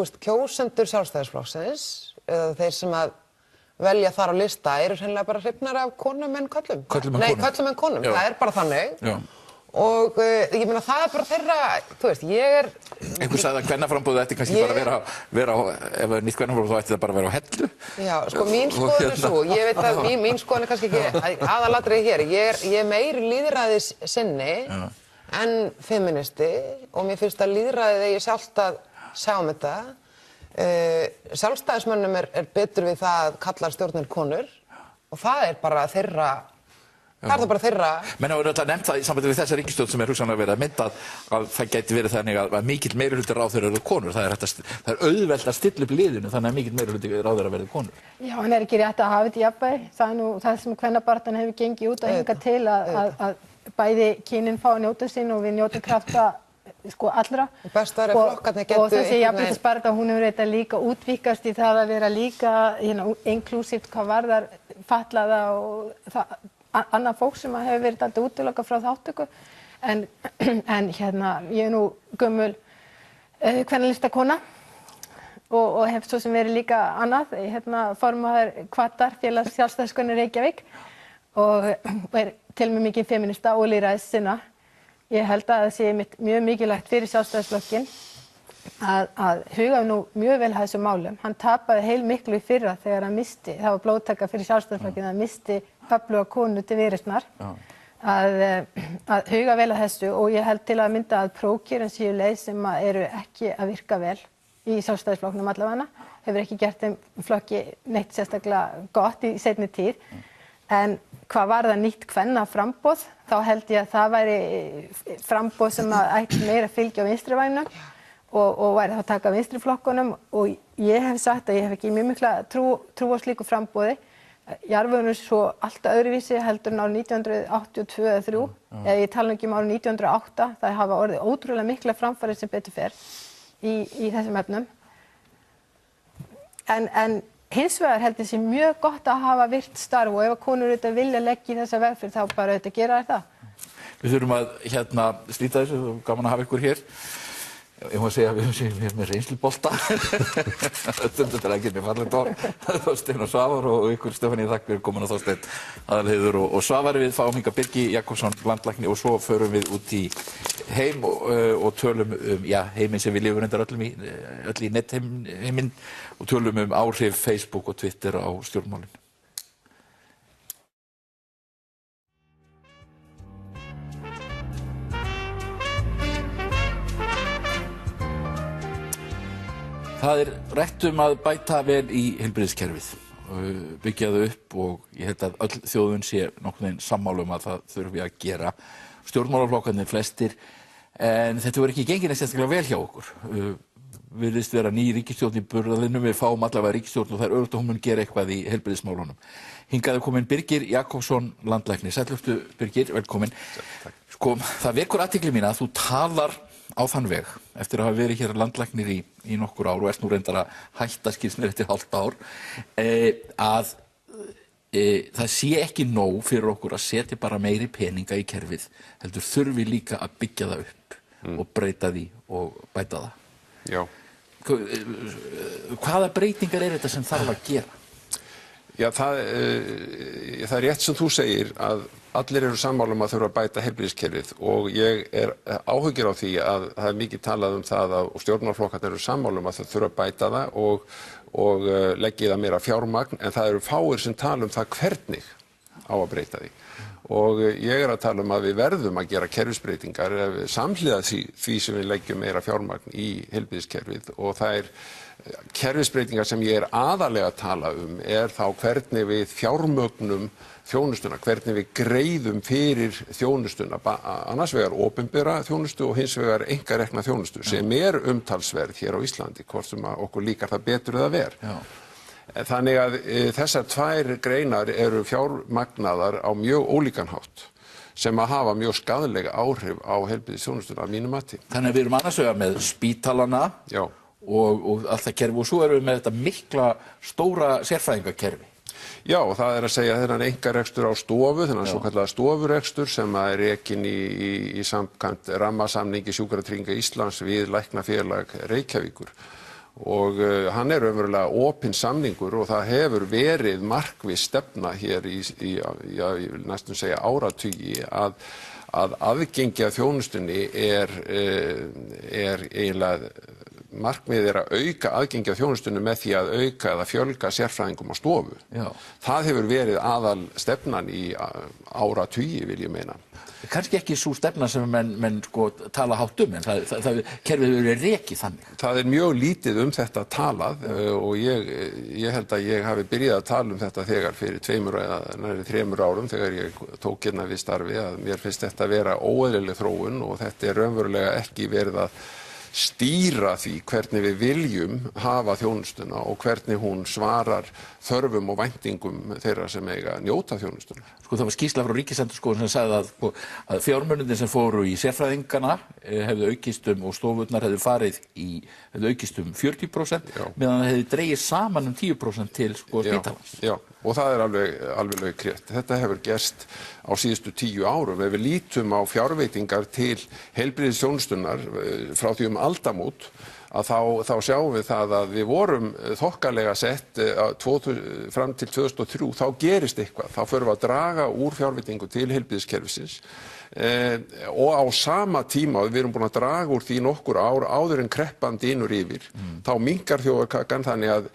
veist, kjósendur Sjálfstæðisflokksins, eða þeir sem að velja þar á lista, eru hreinlega bara hrifnar af konum en körlum. Körlum en konum, það er bara þannig. Já. Og ég meina það er bara þeirra, þú veist, ég er... Einhver sagði að kvennaframboðið ætti kannski bara vera á, ef nýtt kvennaframboð þá ætti það bara að vera á hellu. Já, sko mín skoðun er svo, ég veit að mín skoðun er kannski ekki aðalatriði hér. Ég er meiri lýðræðis sinni en feministi og mér finnst að lýðræðið eigi sjálft að sjá þetta. Sjálfstæðismönnum er betur við það að kalla stjórnir konur og það er bara þeirra. Það er það bara þeirra. Menn hafa auðvitað nefnt það í sambandi við þessa ríkisstjórn sem hugsanlega verið að mynda að það gæti verið þannig að mikill meirihluti ráðherra eru konur. Það er auðvelt að stilla upp liðinu þannig að mikill meirihluti ráðherra verið konur. Já, en er ekki rétt að hafa þetta í jafnvægi. Það er nú það sem kvennabaráttan hefur gengið út að hinga til að bæði kynin fá að njóta sín og við njótum krafta sko allra. Og þessi jafnréttisbarátta hún hefur þetta líka útvíkkast í það að vera líka inklúsíft hvað varðar fatlaða og annað fólk sem hefur verið alltaf útilokað frá þáttöku en ég er nú gömul kvennalistakona og hef svo sem verið líka annað formaður Hvatar félags sjálfstæðiskonu Reykjavík og er til með mikið feminista og lýðræðissinna. Ég held að það sé mjög mikilvægt fyrir Sjálfstæðisflokkinn að huga nú mjög vel að þessum málum. Hann tapaði heilmiklu í fyrra þegar hann misti, það var blóðtaka fyrir Sjálfstæðisflokkinn, hann misti öfluga konu til Viðreisnar að huga vel að þessu og ég held til að mynda að prófkjörin séu leið sem eru ekki að virka vel í Sjálfstæðisflokknum allavega, hefur ekki gert þeim flokki neitt sérstaklega gott í seinni tíð. En hvað var það nýtt kvennaframboð, þá held ég að það væri framboð sem ætti meira fylgja á vinstri vægnum og væri þá að taka vinstriflokkunum og ég hef sagt að ég hef ekki mjög mikla trú á slíku framboði. Jarðvegurinn er svo alltaf öðruvísi heldur en árið 1982 eða 3, eða ég tala ekki árið 1908, það hafa orðið ótrúlega mikla framfarir sem betur fer í þessum efnum. En hins vegar held ég sé mjög gott að hafa virt starf og ef konur auðvitað vilja leggja í þessa vegferð þá bara auðvitað gera það. Við þurfum að slíta þessu, gaman að hafa ykkur hér. Ég má segja að við séum hér með reynslubolta. Stundum til að geta fallegt orð. Þorsteinn og Svavar og ykkur Stefanía þakk fyrir komin og Þorsteinn Aðalheiður og Svavar. Við fáum hingað Birgi Jakobsson landlækni og svo förum við út í heim og tölum heiminn sem við lifum reyndar öll í netheiminn og tölum áhrif Facebook og Twitter á stjórnmálin. Það er rætt að bæta vel í heilbrigðiskerfið, byggja það upp og ég held að öll þjóðin sé nokkurn veginn sammála að það þurfi að gera. Stjórnmálaflokkarnir flestir, en þetta verður ekki gengið sérstaklega vel hjá okkur. Virðist vera ný ríkisstjórn í burðarliðnum, við fáum allavega ríkisstjórn og það er öruggt að hún mun gera eitthvað í heilbrigðismálunum. Hingað er kominn Birgir Jakobsson landlæknir. Sælluftu Birgir, velkominn. Sko, það vekur athygli mína að þú talar á þann veg eftir að hafa verið hér landlæknir í nokkur ár og ert nú reyndar að hætta skilst mér eftir hálft ár að það sé ekki nóg fyrir okkur að setja bara meiri peninga í kerfið, heldur þurfi líka að byggja það upp og breyta því og bæta það. Já. Hvaða breytingar þetta sem þarf að gera? Já, það er rétt sem þú segir að allir eru sammála að þurfa að bæta heilbrigðiskerfið og ég áhyggjur á því að það mikið talað það og stjórnarflokkarnir eru sammála að það þurfa að bæta það og leggja það meira fjármagn, en það eru fáir sem tala það hvernig á að breyta því. Og ég að tala að við verðum að gera kerfisbreytingar samhliða því sem við leggjum meira fjármagn í heilbrigðiskerfið, og það kerfisbreytingar sem ég aðalega að tala þá hvernig við fjármögnum þjónustuna, hvernig við greiðum fyrir þjónustuna, annars vegar opinbera þjónustu og hins vegar einkarekna þjónustu, sem umtalsverð hér á Íslandi, hvort sem okkur líkar það betur eða verr. Þannig að þessar tvær greinar eru fjármagnaðar á mjög ólíkan hátt, sem að hafa mjög skaðleg áhrif á heilbrigðisþjónustuna að mínu mati. Þannig að við annars vegar með spítalana og allt það kerfi, og svo erum við með þetta mikla stóra sérfræðingakerfi. Já, og það að segja þennan einkarekstur á stofu, þennan svokallaða stofurekstur sem er rekinn í samkvæmt rammasamningi Sjúkratrygginga Íslands við Læknafélag Reykjavíkur. Og hann raunverulega opinn samningur, og það hefur verið markviss stefna hér í næstum segja áratugi að aðgengi að þjónustunni eiginlega markmiðið að auka aðgengi að þjónustunni með því að auka eða fjölga sérfræðingum á stofu. Það hefur verið aðal stefnan í áratugi, vil ég meina. Kannski ekki sú stefna sem menn tala hátt en kerfið hefur verið rekið þannig. Það mjög lítið þetta talað, og ég held að ég hafi byrjað að tala þetta þegar fyrir 2 eða nærri 3 árum, þegar ég tók hérna við starfi, að mér finnst þetta vera óeðlileg þróun, og þetta raunverulega ekki verið að stýra því hvernig við viljum hafa þjónustuna og hvernig hún svarar þörfum og væntingum þeirra sem eiga njóta þjónustuna. Það var skýrsla frá Ríkisendurskoðun sem sagði að fjármunirnir sem fóru í sérfræðingana hefðu aukist og stofurnar hefðu aukist 40%, meðan það hefði dregið saman 10% til spítalans. Já, og það alveg laukrétt. Þetta hefur gerst á síðustu 10 árum. Ef við lítum á fjárveitingar til heilbrigðisþjónustunnar frá því aldamót, þá sjáum við það að við vorum þokkalega sett fram til 2003, þá gerist eitthvað. Þá förum við að draga úr fjárveitingu til heilbrigðiskerfisins, og á sama tíma, við erum búin að draga úr því nokkur ár áður en kreppan dynur yfir, þá minnkar þjóðarkakan, þannig að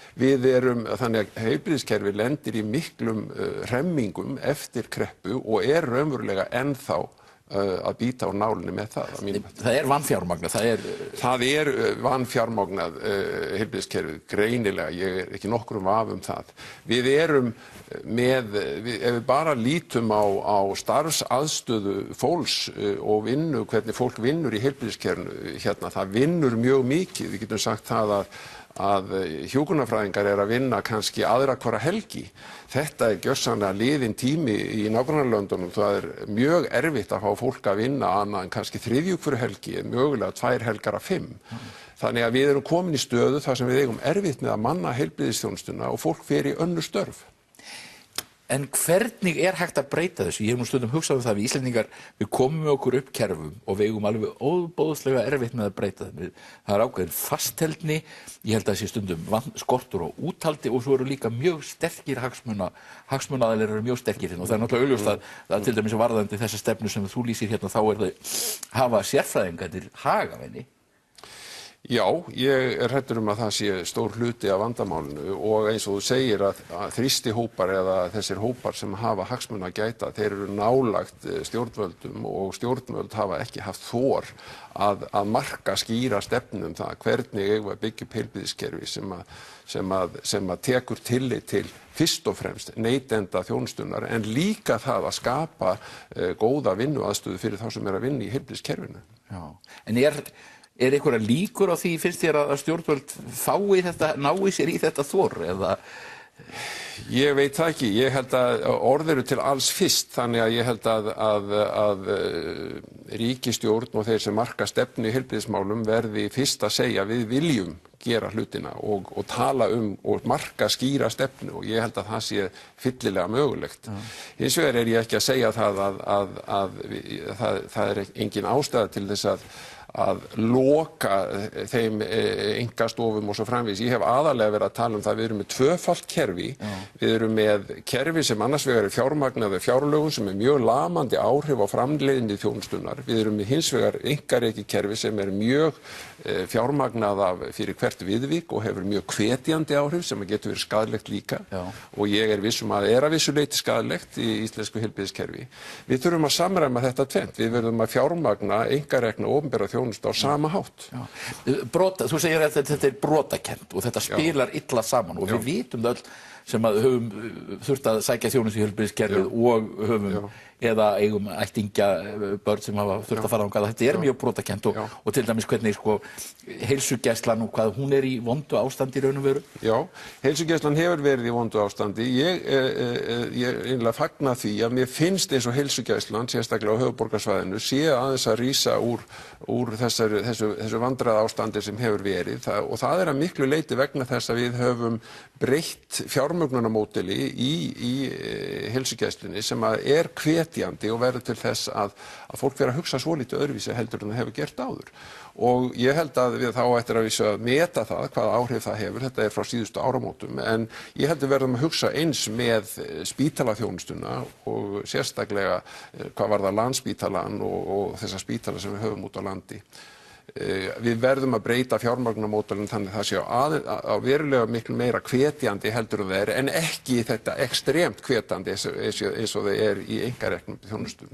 heilbrigðiskerfi lendir í miklum hremmingum eftir kreppu og raunverulega ennþá að býta á nálinni með það. Það vanfjármagnað. Það vanfjármagnað heilbrigðiskerfið, greinilega, ég ekki nokkrum vafa það. Við ef við bara lítum á starfsaðstöðu fólks og hvernig fólk vinnur í heilbrigðiskerfinu, það vinnur mjög mikið. Við getum sagt það að hjúkrunarfræðingar að vinna kannski aðra hvora helgi. Þetta gjörsamlega liðinn tími í nágrannalöndunum. Það mjög erfitt að fá fólk að vinna annað en kannski 3 hverju helgi, mögulega 2 helgar af 5. Þannig að við erum komin í stöðu þar sem við eigum erfitt með að manna heilbrigðisþjónustuna og fólk fer í önnur störf. En hvernig hægt að breyta þessu? Ég hef stundum hugsað það, við Íslendingar, við komum með okkur upp kerfum og við eigum alveg óbóðslega erfitt með að breyta þeim. Það ákveðin fastheldni, ég held að það sé stundum skortur og úthaldi, og svo eru líka mjög sterkir hagsmunaaðilar eru mjög sterkir hérna, og það náttúrulega augljóst að til dæmis varðandi þessa stefnu sem þú lýsir hérna, þá það hafa sérfræðingarnir hag af henni. Já, ég hræddur að það sé stór hluti af vandamálinu, og eins og þú segir að þrýstihópar eða þessir hópar sem hafa hagsmuna að gæta, þeir eru nálægt stjórnvöldum, og stjórnvöld hafa ekki haft þor að marka skýra stefnu það hvernig eigum við að byggja upp heilbrigðiskerfi sem að tekur tillit til fyrst og fremst neytenda þjónustunnar, en líka það að skapa góða vinnuaðstöðu fyrir þá sem að vinna í heilbrigðiskerfinu. Já, en einhverja líkur á því, finnst þér að stjórnvöld nái sér í þetta þor, eða? Ég veit það ekki. Ég held að orð eru til alls fyrst, þannig að ég held að ríkisstjórn og þeir sem marka stefnu í heilbrigðismálum verði fyrst að segja við viljum gera hlutina og tala og marka skýra stefnu og ég held að það sé fyllilega mögulegt. Hins vegar ég ekki að segja það að það engin ástæða til þess að loka þeim einkastofum og svo framvegis. Ég hef aðalega verið að tala um það að við erum með tvöfalt kerfi. Við erum með kerfi sem annars vegar fjármagnað af fjárlögum sem mjög lamandi áhrif á framleiðni þjónustunnar. Við erum með hins vegar einkarekið kerfi sem mjög fjármagnað fyrir hvert viðvik og hefur mjög hvetjandi áhrif sem getur verið skaðlegt líka. Og ég viss að vissu leyti skaðlegt í íslensku heilbrigðiskerfi. Við þurfum að samræma þetta tvennt. Við verðum að fjármagna einkarekna opinbera þjónustu á sama hátt. Þú segir að þetta brotakennt og þetta spilar illa saman og við vitum það öll sem að höfum þurft að sækja þjónustu í heilbrigðiskerfið og höfum eða eigum ættingja börn sem hafa þurft að fara þangað. Þetta mjög brotakennt og til dæmis hvernig heilsugæslan og hvað hún í vondu ástandi í raun og veru. Já, heilsugæslan hefur verið í vondu ástandi. Ég einlega fagna því að mér finnst eins og heilsugæslan, sérstaklega á höfuðborgarsvæðinu, sé aðeins að rísa úr þessu vandræða ástandi sem hefur verið og það að miklu leyti vegna þess að við höfum breytt fjármögnunarmódeli í heilsugæslunni sem hvetjandi og verður til þess að fólk vera að hugsa svolítið öðruvísi heldur en það hefur gert áður. Og ég held að við þá ættir að meta það, hvaða áhrif það hefur, þetta frá síðustu áramótum, en ég held að verðum að hugsa eins með spítalaþjónustuna og sérstaklega hvað varðar Landspítalann og þessa spítala sem við höfum út á landi. Við verðum að breyta fjármögnunarmódelinu þannig það sé á verulega miklu meira hvetjandi heldur en það en ekki þetta ekstremt hvetjandi eins og það í einkareknum þjónustu.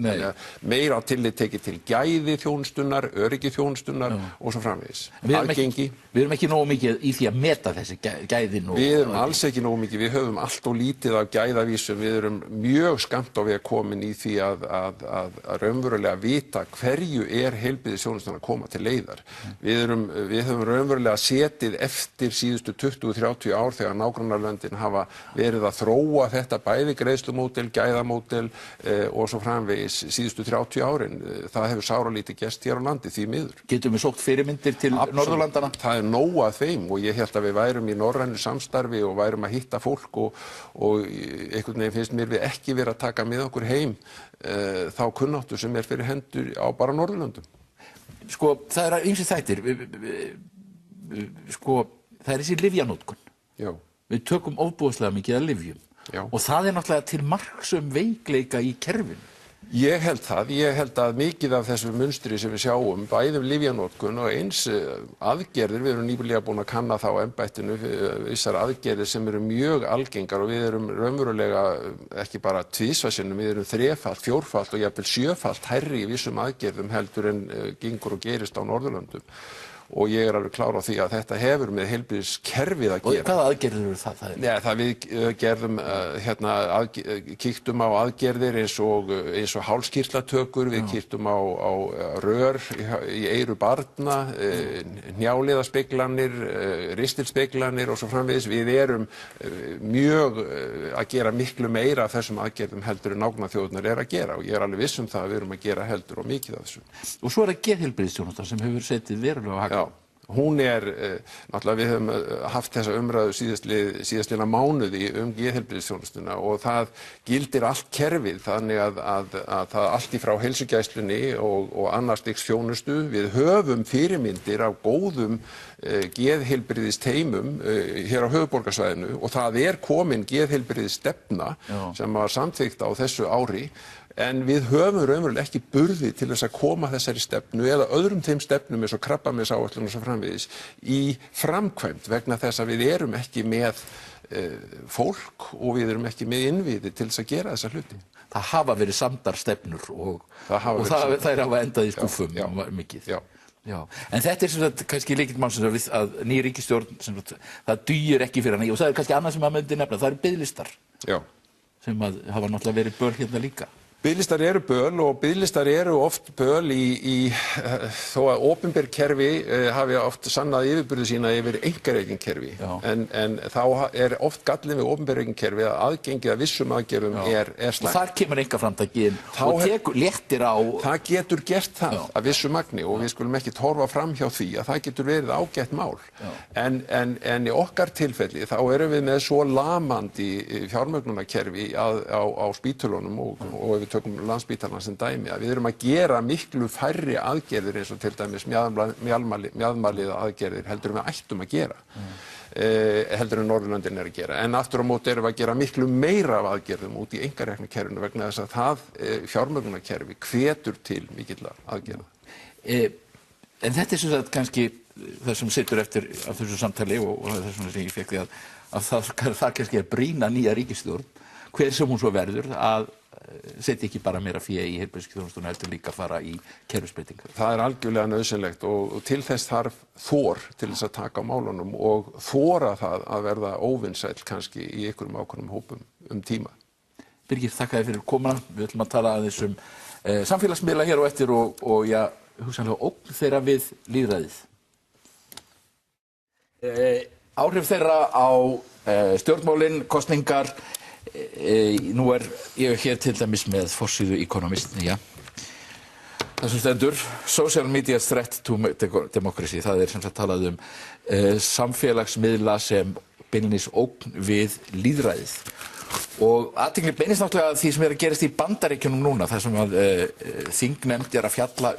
Meira tillit tekið til gæði þjónustunnar, öryggi þjónustunnar og svo framvegis. Aðgengi. Við erum ekki nógu mikið í því að meta þessi gæðin. Við erum alls ekki nógu mikið. Við höfum allt og lítið af gæðavísum. Við erum mjög skammt á veg komin í því að raunverulega vita hverju heilbrigðisþjónustan að koma til leiðar. Við höfum raunverulega setið eftir síðustu 20-30 ár þegar nágrannalöndin hafa verið að þróa þetta bæði greiðslumódel, gæðamódel og svo framvegis síðustu 30 árin. Það hefur sáralítið gerst hér á landi því miður. Getum við sótt fyrirmyndir til Norðurlandana? Það nóg að þeim og ég held að við værum í norrænu samstarfi og værum að hitta fólk og einhvern veginn finnst mér við ekki verið að taka með okkur heim þá kunnáttu sem fyrir hendur á bara Norðurlöndum. Það ýmsir þættir. Það þessi lyfjanotkun. Já. Við tökum ofboðslega mikið af lyfjum. Já. Og það náttúrulega til marks veikleika í kerfinu. Ég held að mikið af þessu munstri sem við sjáum, bæði lyfjanotkun og eins aðgerðir, við erum nýlega búin að kanna þá á embættinu vissar aðgerðir sem eru mjög algengar og við erum raunverulega ekki bara tvisvarsinnum, við erum þrefalt, fjórfalt og jafnvel sjöfalt hærri í vissum aðgerðum heldur en gengur og gerist á Norðurlöndum. Og ég alveg klár á því að þetta hefur með heilbrigðiskerfið að gera. Og hvaða aðgerðir eru það? Við gerðum kíktum á aðgerðir eins og hálskirtlatökur, við kíktum á rör í eyru barna, hnjáliðaspeglanir, ristilspeglanir og svo framvegis. Við erum mjög að gera miklu meira af þessum aðgerðum heldur en nágrannaþjóðirnar að gera og ég alveg viss um það að við erum að gera heldur og mikið af þessu. Og svo það geðheilbrigðisþjónusta sem hefur setið verulega á haka. Hún náttúrulega við höfum haft þessa umræðu síðastliðna mánuði geðheilbrigðisþjónustuna og það gildir allt kerfið þannig að það allt í frá heilsugæslunni og annars stigs þjónustu. Við höfum fyrirmyndir af góðum geðheilbrigðisteymum hér á höfuðborgarsvæðinu og það komin geðheilbrigðisstefna sem var samþykkt á þessu ári. En við höfum raunverulega ekki burði til þess að koma þessari stefnu eða öðrum þeim stefnum eins og krabbameinsáætlun og svo framvegis í framkvæmd vegna þess að við erum ekki með fólk og við erum ekki með innviði til þess að gera þessa hluti. Það hafa verið samdar stefnur og þær hafa endað í skúffum mikið. Já. En þetta sem sagt kannski lykilmálsins að ný ríkisstjórn það dugir ekki fyrir hana og það kannski annað sem maður myndi nefna, það biðlistar. Já. Sem hafa náttúrulega verið böl hérna líka. Biðlistar eru böl og biðlistar eru oft böl þó að opinber kerfi hafi oft sannað yfirburði sína yfir einkarekin kerfi. En þá oft gallinn við opinber kerfi að aðgengið að vissum aðgerðum er slæmt. Og þar kemur einkaframtakið og tekur léttir á. Það getur gert það að vissu magni og við skulum ekki horfa fram hjá því að það getur verið ágætt mál. En í okkar tilfelli þá erum við með svo lamandi fjármögnunarkerfi á spítölunum og ef við tökum Landspítalann sem dæmi að við erum að gera miklu færri aðgerðir eins og til dæmis mjaðmarliða aðgerðir heldur við ættum að gera heldur en Norðurlöndin að gera en aftur á móti erum við að gera miklu meira af aðgerðum út í einkarekna kerfinu vegna þess að það fjármögnunarkerfi hvetur til mikilla aðgerða. En þetta sem sagt kannski það sem situr eftir af þessu samtali og þessum sem ég fékk því að það kannski brýna nýja ríkisstjórn hver sem hún svo verður að setja ekki bara meira fé í heilbrigðisþjónustuna heldur líka fara í kerfisbreytingar. Það er algjörlega nauðsynlegt og til þess þarf þor til þess að taka á málunum og þora það að verða óvinsæll kannski í einhverjum ákveðnum hópum tíma. Birgir, þakka þér fyrir komuna. Við ætlum að tala aðeins samfélagsmiðla hér á eftir og já, hugsanlega ógn þeirra við lýðræðið. Áhrif þeirra á stjórnmálin, kosningar. Nú ég hér til dæmis með forsíðu Economist það sem stendur Social media threat to democracy. Það sem sagt talað samfélagsmiðla sem beinlínis ógn við lýðræðið og athygli beinist náttúrulega að því sem að gerast í Bandaríkjunum núna þar sem að þingnefnd að fjalla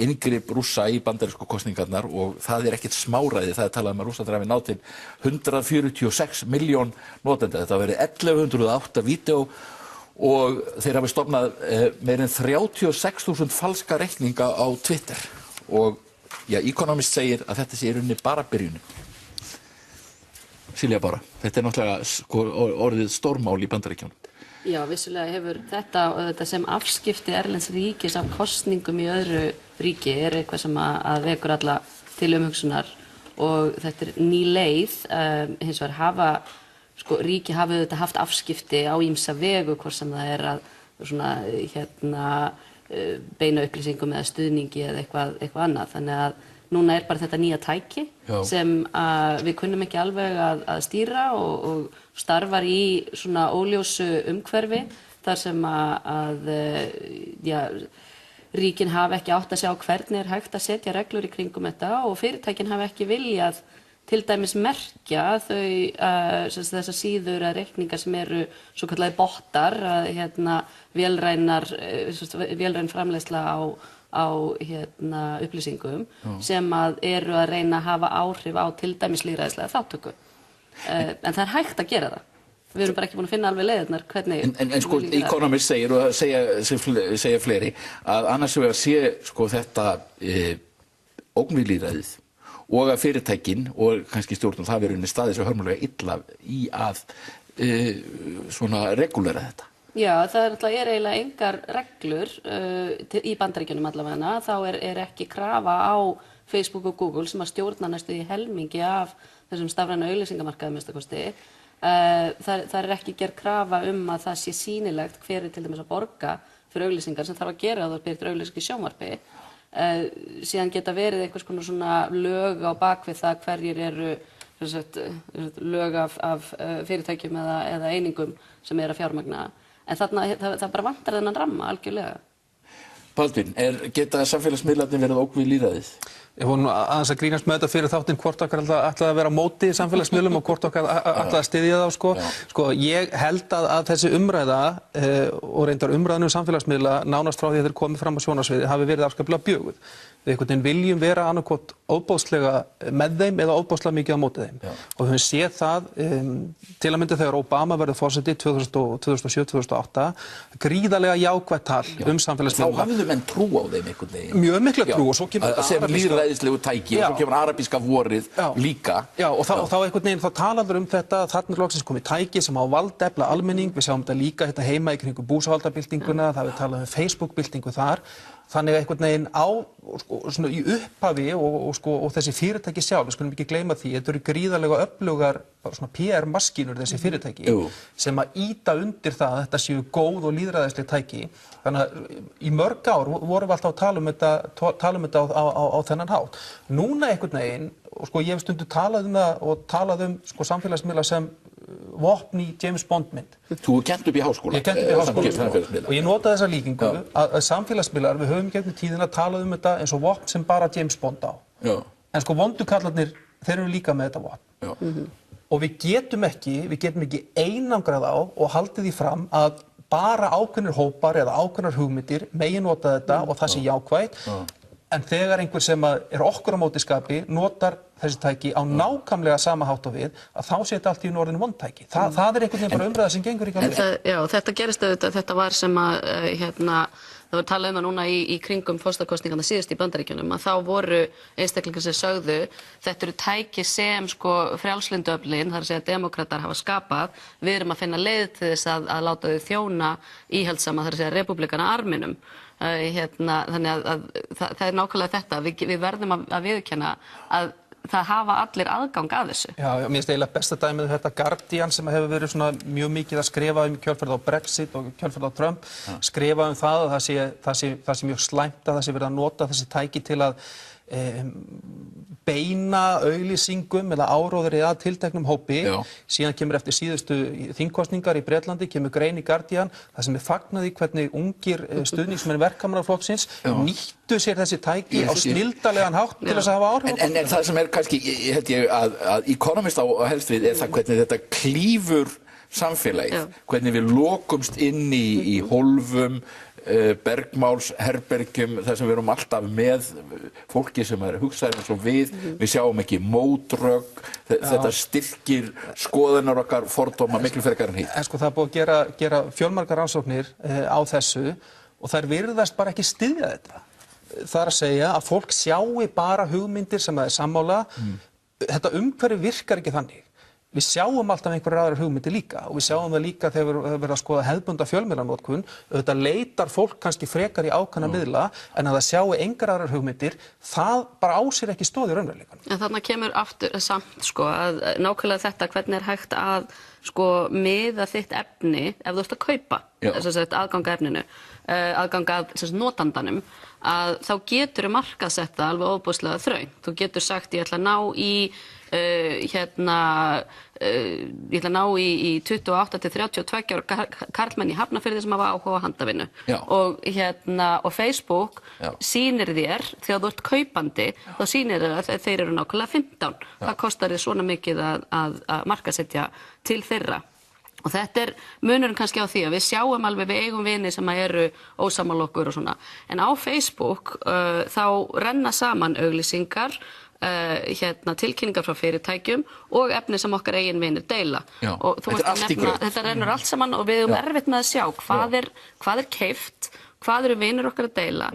inngrip Rússa í bandarísku kosningarnar og það ekkert smáræði. Það talað að Rússar hafi náð til 146 milljón notenda. Þetta hafi verið 1108 vídeó og þeir hafi stofnað meir en 36.000 falska reikninga á Twitter og Economist segir að þetta sé í rauninni bara byrjunin. Silja Bára, þetta náttúrulega orðið stórmál í Bandaríkjunum. Já, vissulega hefur þetta sem afskipti erlends ríkis af kosningum í öðru ríki eitthvað sem að vekur alla til umhugsunar og þetta ný leið, hins vegar ríki hafa auðvitað haft afskipti á ýmsa vegu hvort sem það að beina upplýsingum eða stuðningi eða eitthvað annað, þannig að núna bara þetta nýja tæki sem við kunnum ekki alveg að stýra og starfar í svona óljósu umhverfi þar sem að ríkin hafa ekki átt að sjá hvernig hægt að setja reglur í kringum þetta og fyrirtækin hafa ekki viljað til dæmis merkja þessar síður að reikningar sem eru svokallaðir bottar, vélræn framleiðsla á upplýsingum sem eru að reyna að hafa áhrif á til dæmis lýðræðislega þátttöku. En það hægt að gera það. Við erum bara ekki búin að finna alveg leiðirnar hvernig. En Economist segir og segja fleiri að annars vegar sé þetta ógn við lýðræðið og að fyrirtækin og kannski stjórnum það verið staðið svo hörmulega illa í að svona regulera þetta. Já, það eiginlega engar reglur í Bandaríkjunum allavega, þá ekki krafa á Facebook og Google sem að stjórna næstu í helmingi af þessum stafræna auglýsingamarkaði minnsta kosti. Það ekki gerð krafa að það sé sýnilegt hver til dæmis að borga fyrir auglýsingar sem þarf að gera það byrjtir auglýsing í sjónvarpi. Síðan geta verið einhvers konar svona lög á bakvið það hverjir eru lög af fyrirtækjum eða einingum sem að fjármagna. En það bara vantar þennan ramma algjörlega. Baldvin, geta samfélagsmiðlarnir verið ógn við lýðræðið? Ég voru nú aðeins að grínast með þetta fyrir þáttinn hvort okkar ætlaði að vera á móti samfélagsmiðlum og hvort okkar ætlaði að styðja þá. Ég held að þessi umræða og reyndar umræðan samfélagsmiðla nánast frá því að þeir komið fram á sjónarsviði hafi verið afskaplega bjöguð. Við einhvern veginn viljum vera annarkvort óbóðslega með þeim eða óbóðslega mikið á móti þeim. Og við höfum séð það til að mynda þegar Obama verður forseti 2007-2008 gríðarlega jákvætt tal samfélagsmiðla. Þá hafðu menn trú á þeim einhvern veginn. Mjög mikla trú og svo kemur sem lýðræðislegu tæki og svo kemur arabíska vorið líka. Já, og þá einhvern veginn þá talar þetta þarna loksins komið tæki sem á valdefla almenning. Við sjáum þetta líka heima í kringum búsáhaldabyltinguna, það við talað Facebook-byltingu þar. Þannig að einhvern veginn á svona í upphafi og þessi fyrirtæki sjálf, við skulum ekki gleyma því, þetta eru gríðarlega öflugar svona PR-maskínur þessi fyrirtæki sem að ýta undir það að þetta séu góð og lýðræðisleg tæki. Þannig að í mörg ár vorum við alltaf að tala um þetta á þennan hátt. Núna einhvern veginn, og ég hef stundum talað um samfélagsmiðla sem vopn í James Bond mynd. Þú kennt upp í háskóla. Ég kennt upp í háskóla og ég nota þessa líkingu að samfélagsmiðlar, við höfum gegnum tíðina talað um þetta eins og vopn sem bara James Bond á. En vondu kallarnir, þeir eru líka með þetta vopn. Og við getum ekki einangrað á og haldið því fram að bara ákveðnir hópar eða ákveðnar hugmyndir megi nota þetta og það sé jákvætt. En þegar einhver sem er okkur á móti skapi notar þessi tæki á nákvæmlega sama hátt og við, að þá sé þetta allt í orðinu vondtæki. Það er einhvern veginn bara umræða sem gengur ekki alveg. Já, þetta gerist auðvitað, þetta var sem að það var talað um það núna í kringum forsetakosningarnar síðust í Bandaríkjunum, að þá voru einstaklingar sem sögðu þetta eru tæki sem frjálslyndu öflin, þar að segja demókratar hafa skapað, við erum að finna leið til þess að láta þau þjóna íhaldsama, þar að segja repúblikana arminum. Þannig að það er nákvæmlega þetta, við verðum að viðurkenna að það hafa allir aðgang að þessu. Já, mér finnst eiginlega besta dæmið þetta Guardian sem hefur verið svona mjög mikið að skrifa kjölfarið á Brexit og kjölfarið á Trump, skrifa það að það sé mjög slæmt að það sé verið að nota þessi tæki til að beina auglýsingum eða áróðri að tilteknum hópi. Síðan kemur eftir síðustu þingkosningar í Bretlandi, kemur grein í Guardian, það sem fagnaði hvernig ungir stuðningsmenn Verkamannaflokksins nýttu sér þessi tæki á snilldarlegan hátt til þess að hafa áhrif. En það sem kannski, held ég, að Economist á helst við það hvernig þetta klífur samfélagið, hvernig við lokumst inn í hólfum, bergmálsherbergjum, þar sem við erum alltaf með fólki sem hugsaðir eins og við sjáum ekki mótrök, þetta styrkir skoðunar okkar fordóma miklu frekar en hitt. En það er búið að gera fjölmargar rannsóknir á þessu og þær virðast bara ekki styðja þetta. Það er að segja að fólk sjái bara hugmyndir sem það er sammála, þetta umhverfi virkar ekki þannig. Við sjáum alltaf einhverjar aðrar hugmyndir líka og við sjáum það líka þegar við verðum að skoða hefðbundna fjölmiðlanotkun, auðvitað leitar fólk kannski frekar í ákveðna miðla en að það sjái engar aðrar hugmyndir, það bara á sér ekki stoð í raunveruleikanum. En þarna kemur aftur samt að nákvæmlega þetta hvernig er hægt að miða þitt efni ef þú ert að kaupa aðgang að efninu, aðgang að notandanum, að þá getur þú markaðsetta alveg ofboðslega þröngt. Þú getur sagt ég ætla að ná í ég ætla að ná í 28 til 32 ára karlmenn í Hafnarfirði sem hafa áhuga á handavinnu og Facebook sýnir þér þegar þú ert kaupandi, þá sýnir þér að þeir eru nákvæmlega 15. Það kostar þér svona mikið að markaðssetja til þeirra. Og þetta er munurinn kannski á því að við sjáum alveg, við eigum vini sem eru ósammála okkur og svona. En á Facebook þá renna saman auglýsingar, tilkynningar frá fyrirtækjum og efni sem okkar eigin vinir deila. Og þú veist að nefna, þetta rennur allt saman og við erum erfitt með að sjá hvað er keypt, hvað eru vinir okkar að deila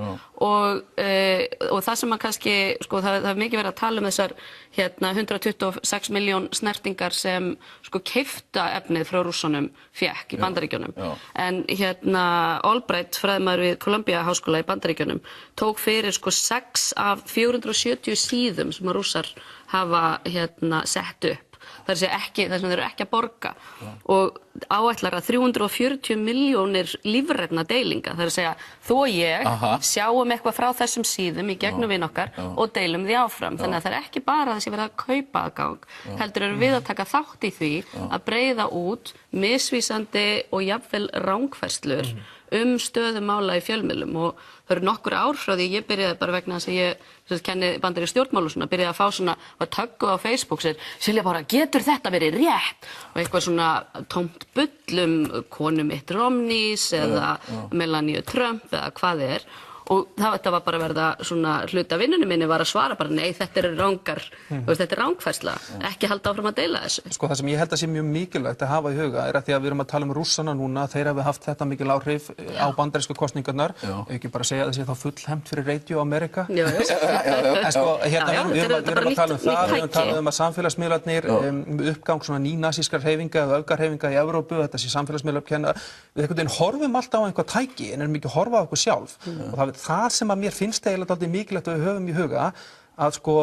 og það sem að kannski, það er mikið verið að tala um þessar 126 miljón snertingar sem keypta efnið frá Rússunum fékk í Bandaríkjunum. En Albright, fræðimaður við Columbia háskóla í Bandaríkjunum, tók fyrir 6 af 470 síðum sem að Rússar hafa sett upp. Það sem þeir eru ekki að borga og áætlar að 340 milljónir lífrænna deilinga. Það er að segja, þú og ég sjáum eitthvað frá þessum síðum í gegnum vin okkar og deilum því áfram. Þannig að það er ekki bara þessi verið að kaupa aðgang, heldur eru við að taka þátt í því að breiða út misvísandi og jafnvel rangfærslur stöðu mála í fjölmiðlum og það eru nokkur ár frá því ég byrjaði bara vegna þess að ég kenni bandarísk stjórnmál og svona, byrjaði að fá svona að töggu á Facebook sér, Silja Bára, getur þetta verið rétt? Og eitthvað svona tómt bull konu Mitt Romneys eða Melania Trump eða hvað er. Og þetta var bara verða svona hluta vinnunni minni var að svara bara nei, þetta eru rangar, þetta er rangfærsla, ekki halda áfram að deila þessu. Það sem ég held að sé mjög mikilvægt að hafa í huga er að því að við erum að tala um Rússana núna, þeir hafi haft þetta mikil áhrif á bandarísku kosningarnar, ekki bara segja að það sé þá fullhemmt fyrir Radio America. Við erum að tala um það, við erum að tala um að samfélagsmiðlarnir, uppgang svona nýnasískar hreyfinga eða öfgarhreyfinga í Evrópu, þetta sé samfélagsmiðlar kenna, við einhvern veginn horfum alltaf á einhvað tæki en erum ekki að horfa á okkur sjálf og það sem að mér finnst eiginlega dálítið mikilvægt að við höfum í huga að sko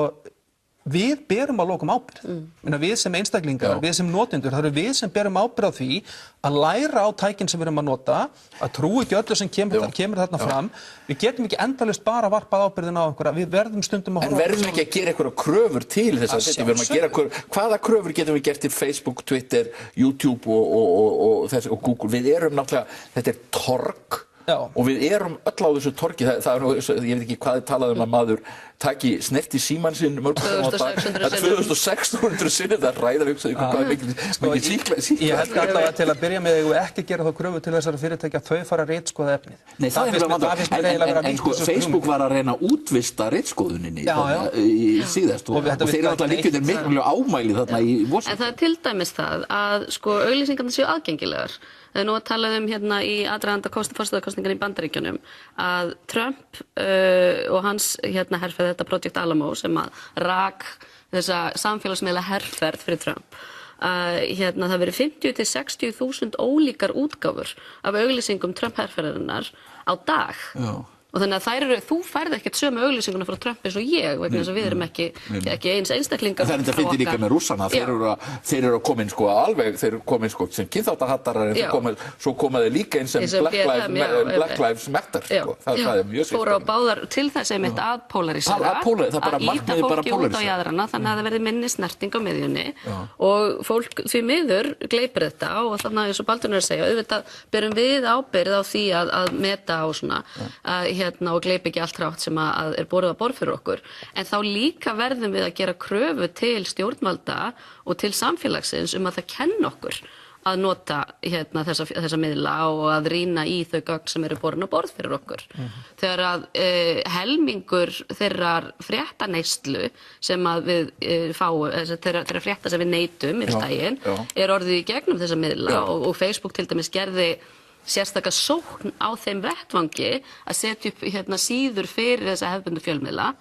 við berum að lokum ábyrgð. Við sem einstaklingar, við sem notendur, það eru við sem berum ábyrgð á því að læra á tækin sem við erum að nota, að trúa ekki öllu sem kemur þarna fram. Við getum ekki endalaust bara varpað ábyrgðina á einhverja, við verðum stundum að En verðum ekki að gera einhverja kröfur til þess að þetta, við verðum að gera hvaða kröfur getum við gert til Facebook, Twitter, YouTube og Google. Við erum náttúrulega, þetta torg. Og við erum öll á þessu torgi, ég veit ekki hvað þið talaði að maður taki snerti símann sinn mörg 2600 sinnum, það ræðar hvað mikið síkla. Ég held allavega til að byrja með að við ekki gera þá kröfu til þessara fyrirtækja að þau fara að ritskoða efnið. Nei, það er vandamál, en Facebook var að reyna að útvista ritskoðuninni í síðast og þeir eru alltaf líka undir miklu ámæli þarna í Washington. En það er til dæmis það að auglýsingarnar séu aðgengilegar. Það er nú að tala hérna í aðdraganda forsetakosningar í Bandaríkjunum að Trump og hans herferð þetta Project Alamo sem að rak þessa samfélagsmiðla herferð fyrir Trump. Það verið 50 til 60.000 ólíkar útgáfur af auglýsingum Trump herferðarinnar á dag. Og þannig að þú færð ekkert sömu auglýsinguna frá Trump eins og ég, vegna þess að við erum ekki eins einstaklingar. Það er þetta fyndið líka með rússana, þeir eru að koma inn alveg, þeir eru komin sem kynþáttahattarar, en svo koma þeir líka inn sem Black Lives Matter. Það er mjög svipt. Fóru á báðar til þess einmitt að polarísera, að íta fólki út á jaðrana, þannig að það verði minni snerting á miðjunni og fólk því miður gleypir þetta og þannig að eins og Baldur er að segja, auðvitað berum við ábyrgð á því að meta á svona og gleypa ekki allt hrátt sem að er borið á borð fyrir okkur. En þá líka verðum við að gera kröfu til stjórnvalda og til samfélagsins að það kenni okkur að nota þessa miðla og að rýna í þau gögn sem eru borin á borð fyrir okkur. Þegar að helmingur þeirrar fréttaneyslu sem að við fáum, þeirra frétta sem við neytum yfir daginn, er orðið í gegnum þessa miðla og Facebook til dæmis gerði sérstaka sókn á þeim vettvangi að setja upp síður fyrir þessa hefðbundu fjölmiðla.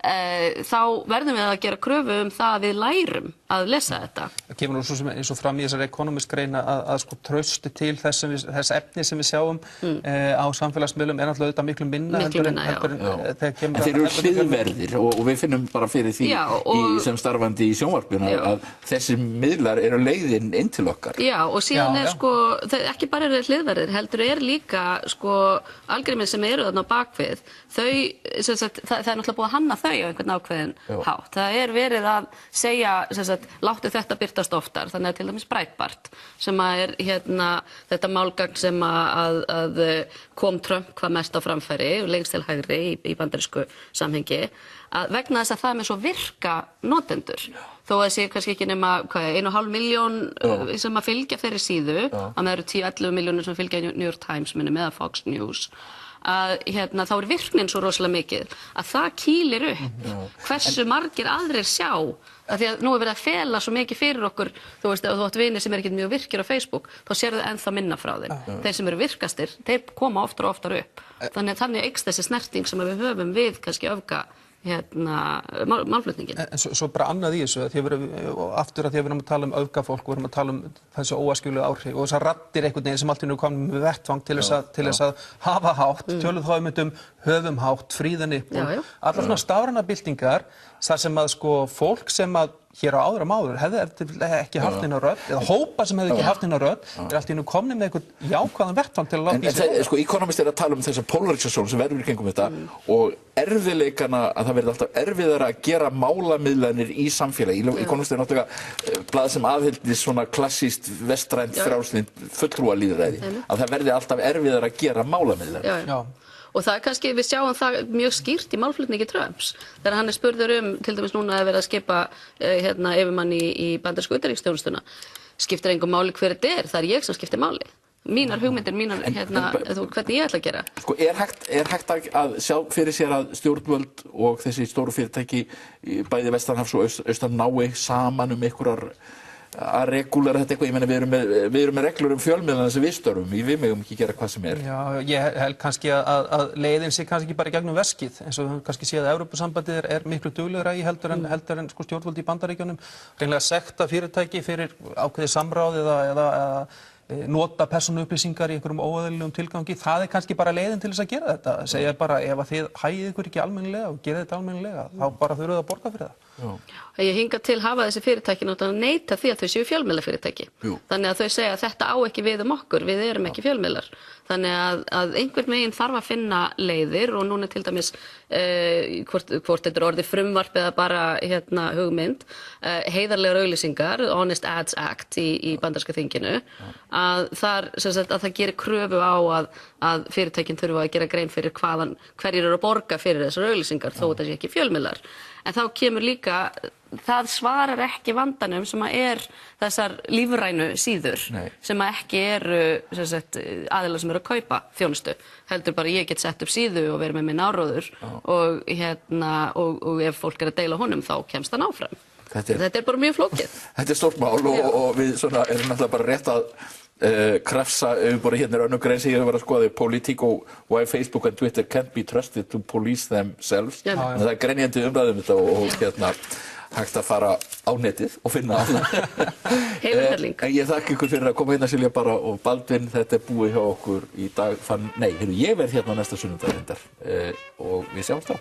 Þá verðum við að gera kröfu það að við lærum að lesa þetta. Það kemur nú svo sem eins og fram í þessari Economist-greina að sko trausti til þess efni sem við sjáum á samfélagsmiðlum er náttúrulega auðvitað miklu minna heldur en þeir eru hliðverðir og við finnum bara fyrir því sem starfandi í sjónvarpinu að þessi miðlar eru leiðin inn til okkar. Já, og síðan ekki bara eru hliðverðir, heldur líka algoritmar sem eru þarna á bakvið, það er náttúrulega búið að hanna þau á einhvern ákveðin hátt. Það er verið að segja, láttu þetta birtast oftar, þannig að til dæmis Breitbart, sem er þetta málgagn sem að kom Trump hvað mest á framfæri og lengst til hægri í bandarísku samhengi, að vegna þess að það með svo virka notendur, þó að sé kannski ekki nema 1,5 milljón sem að fylgja þeirri síðu, að með eru 10-11 milljónir sem fylgja New York Times eða Fox News, að þá er virknin svo rosalega mikið að það kýlir upp hversu margir aðrir sjá, að því að nú er verið að fela svo mikið fyrir okkur, þú veist, ef þú átt vinir sem er ekki mjög virkir á Facebook, þá sérðu ennþá minna frá þeim. Þeir sem eru virkastir, þeir koma oftar og oftar upp. Þannig eykst þessi snerting sem við höfum við kannski öfga málflutningin. En svo bara annað í þessu, aftur að því að við erum að tala um öfgafólk, við erum að tala um þessu óæskilegu áhrif og þessar raddir einhvern veginn sem allt í einu komum með vettvang til þess að hafa hátt, tölum þá höfum hátt, fríðan upp og allar svona stafrænar byltingar þar sem að sko fólk sem að hér á áður hefði ekki haft neina rödd eða hópa sem hefði ekki haft neina rödd er allt í einu komnir með einhvern jákvæðan vettvang til að láta í sig. Sko, Economist er að tala um þessa polarisation sem verður í kringum þetta og erfiðleikana að það verði alltaf erfiðara að gera málamiðlanir í samfélagi. Economist er náttúrulega blað sem aðhyllist svona klassískt vestrænt frjálslynt fulltrúalýðræði, að það verði alltaf erfiðara að gera málamiðlanir. Og það er kannski, við sjáum það mjög skýrt í málflutningi Trumps. Þegar hann er spurður til dæmis núna að vera að skipa yfirmann í bandarísku utanríkisþjónustuna. Skiptir engum máli hver þetta er, það er ég sem skiptir máli. Mínar hugmyndir, hvernig ég ætla að gera. Sko, er hægt að sjá fyrir sér að stjórnvöld og þessi stóru fyrirtæki, bæði vestanhafs og austan nái saman einhverjar að regulera þetta eitthvað, ég meina við erum með reglur fjölmiðlana sem við störfum, við megum ekki gera hvað sem er. Já, ég held kannski að leiðin sé kannski ekki bara í gegnum veskið, eins og við kannski séð að Evrópusambandið er miklu duglegra í heldur en sko stjórnvöld í Bandaríkjunum, reynilega sekta fyrirtæki fyrir ákveðið samráð nota persónuupplýsingar í einhverjum óeðlilegum tilgangi, það kannski bara leiðin til þess að gera þetta, segja bara ef að þið hægið ykkur ekki almennilega og gerið þetta almennilega, þá bara þurfið að borga fyrir það. Ég hingað til hafa þessi fyrirtæki náttúrulega neita því að þau séu fjölmiðlafyrirtæki. Þannig að þau segja að þetta á ekki við okkur, við erum ekki fjölmiðlar. Þannig að einhvern veginn þarf að finna leiðir og núna til dæmis hvort þetta orðið frumvarp eða bara hugmynd, heiðarlegar auglýsingar, Honest Ads Act í bandaríska þinginu, að það gerir kröfu á að fyrirtækin þurfa að gera grein fyrir hverjir eru að borga fyrir þessar auglýsingar þó þetta sé ekki fjölmiðlar. En þá kemur líka, það svarar ekki vandanum sem að þessar lífrænu síður sem að ekki eru aðilar sem eru að kaupa þjónustu. Heldur bara ég get sett upp síðu og verið með minn áróður og ef fólk er að deila honum þá kemst hann áfram. Þetta bara mjög flókið. Þetta stórt mál og við erum náttúrulega bara rétt að krafsa yfirborðið hérna önnur grein sem ég hef verið að skoða í Politico why Facebook and Twitter can't be trusted to police themselves. Það grenjandi umræðum þetta og hægt að fara á netið og finna annað. Ég þakka ykkur fyrir að koma hérna Silja Bára og Baldvin, þetta búið hjá okkur í dag. Ég verð hérna á næsta sunnudag og við sjáumst þá.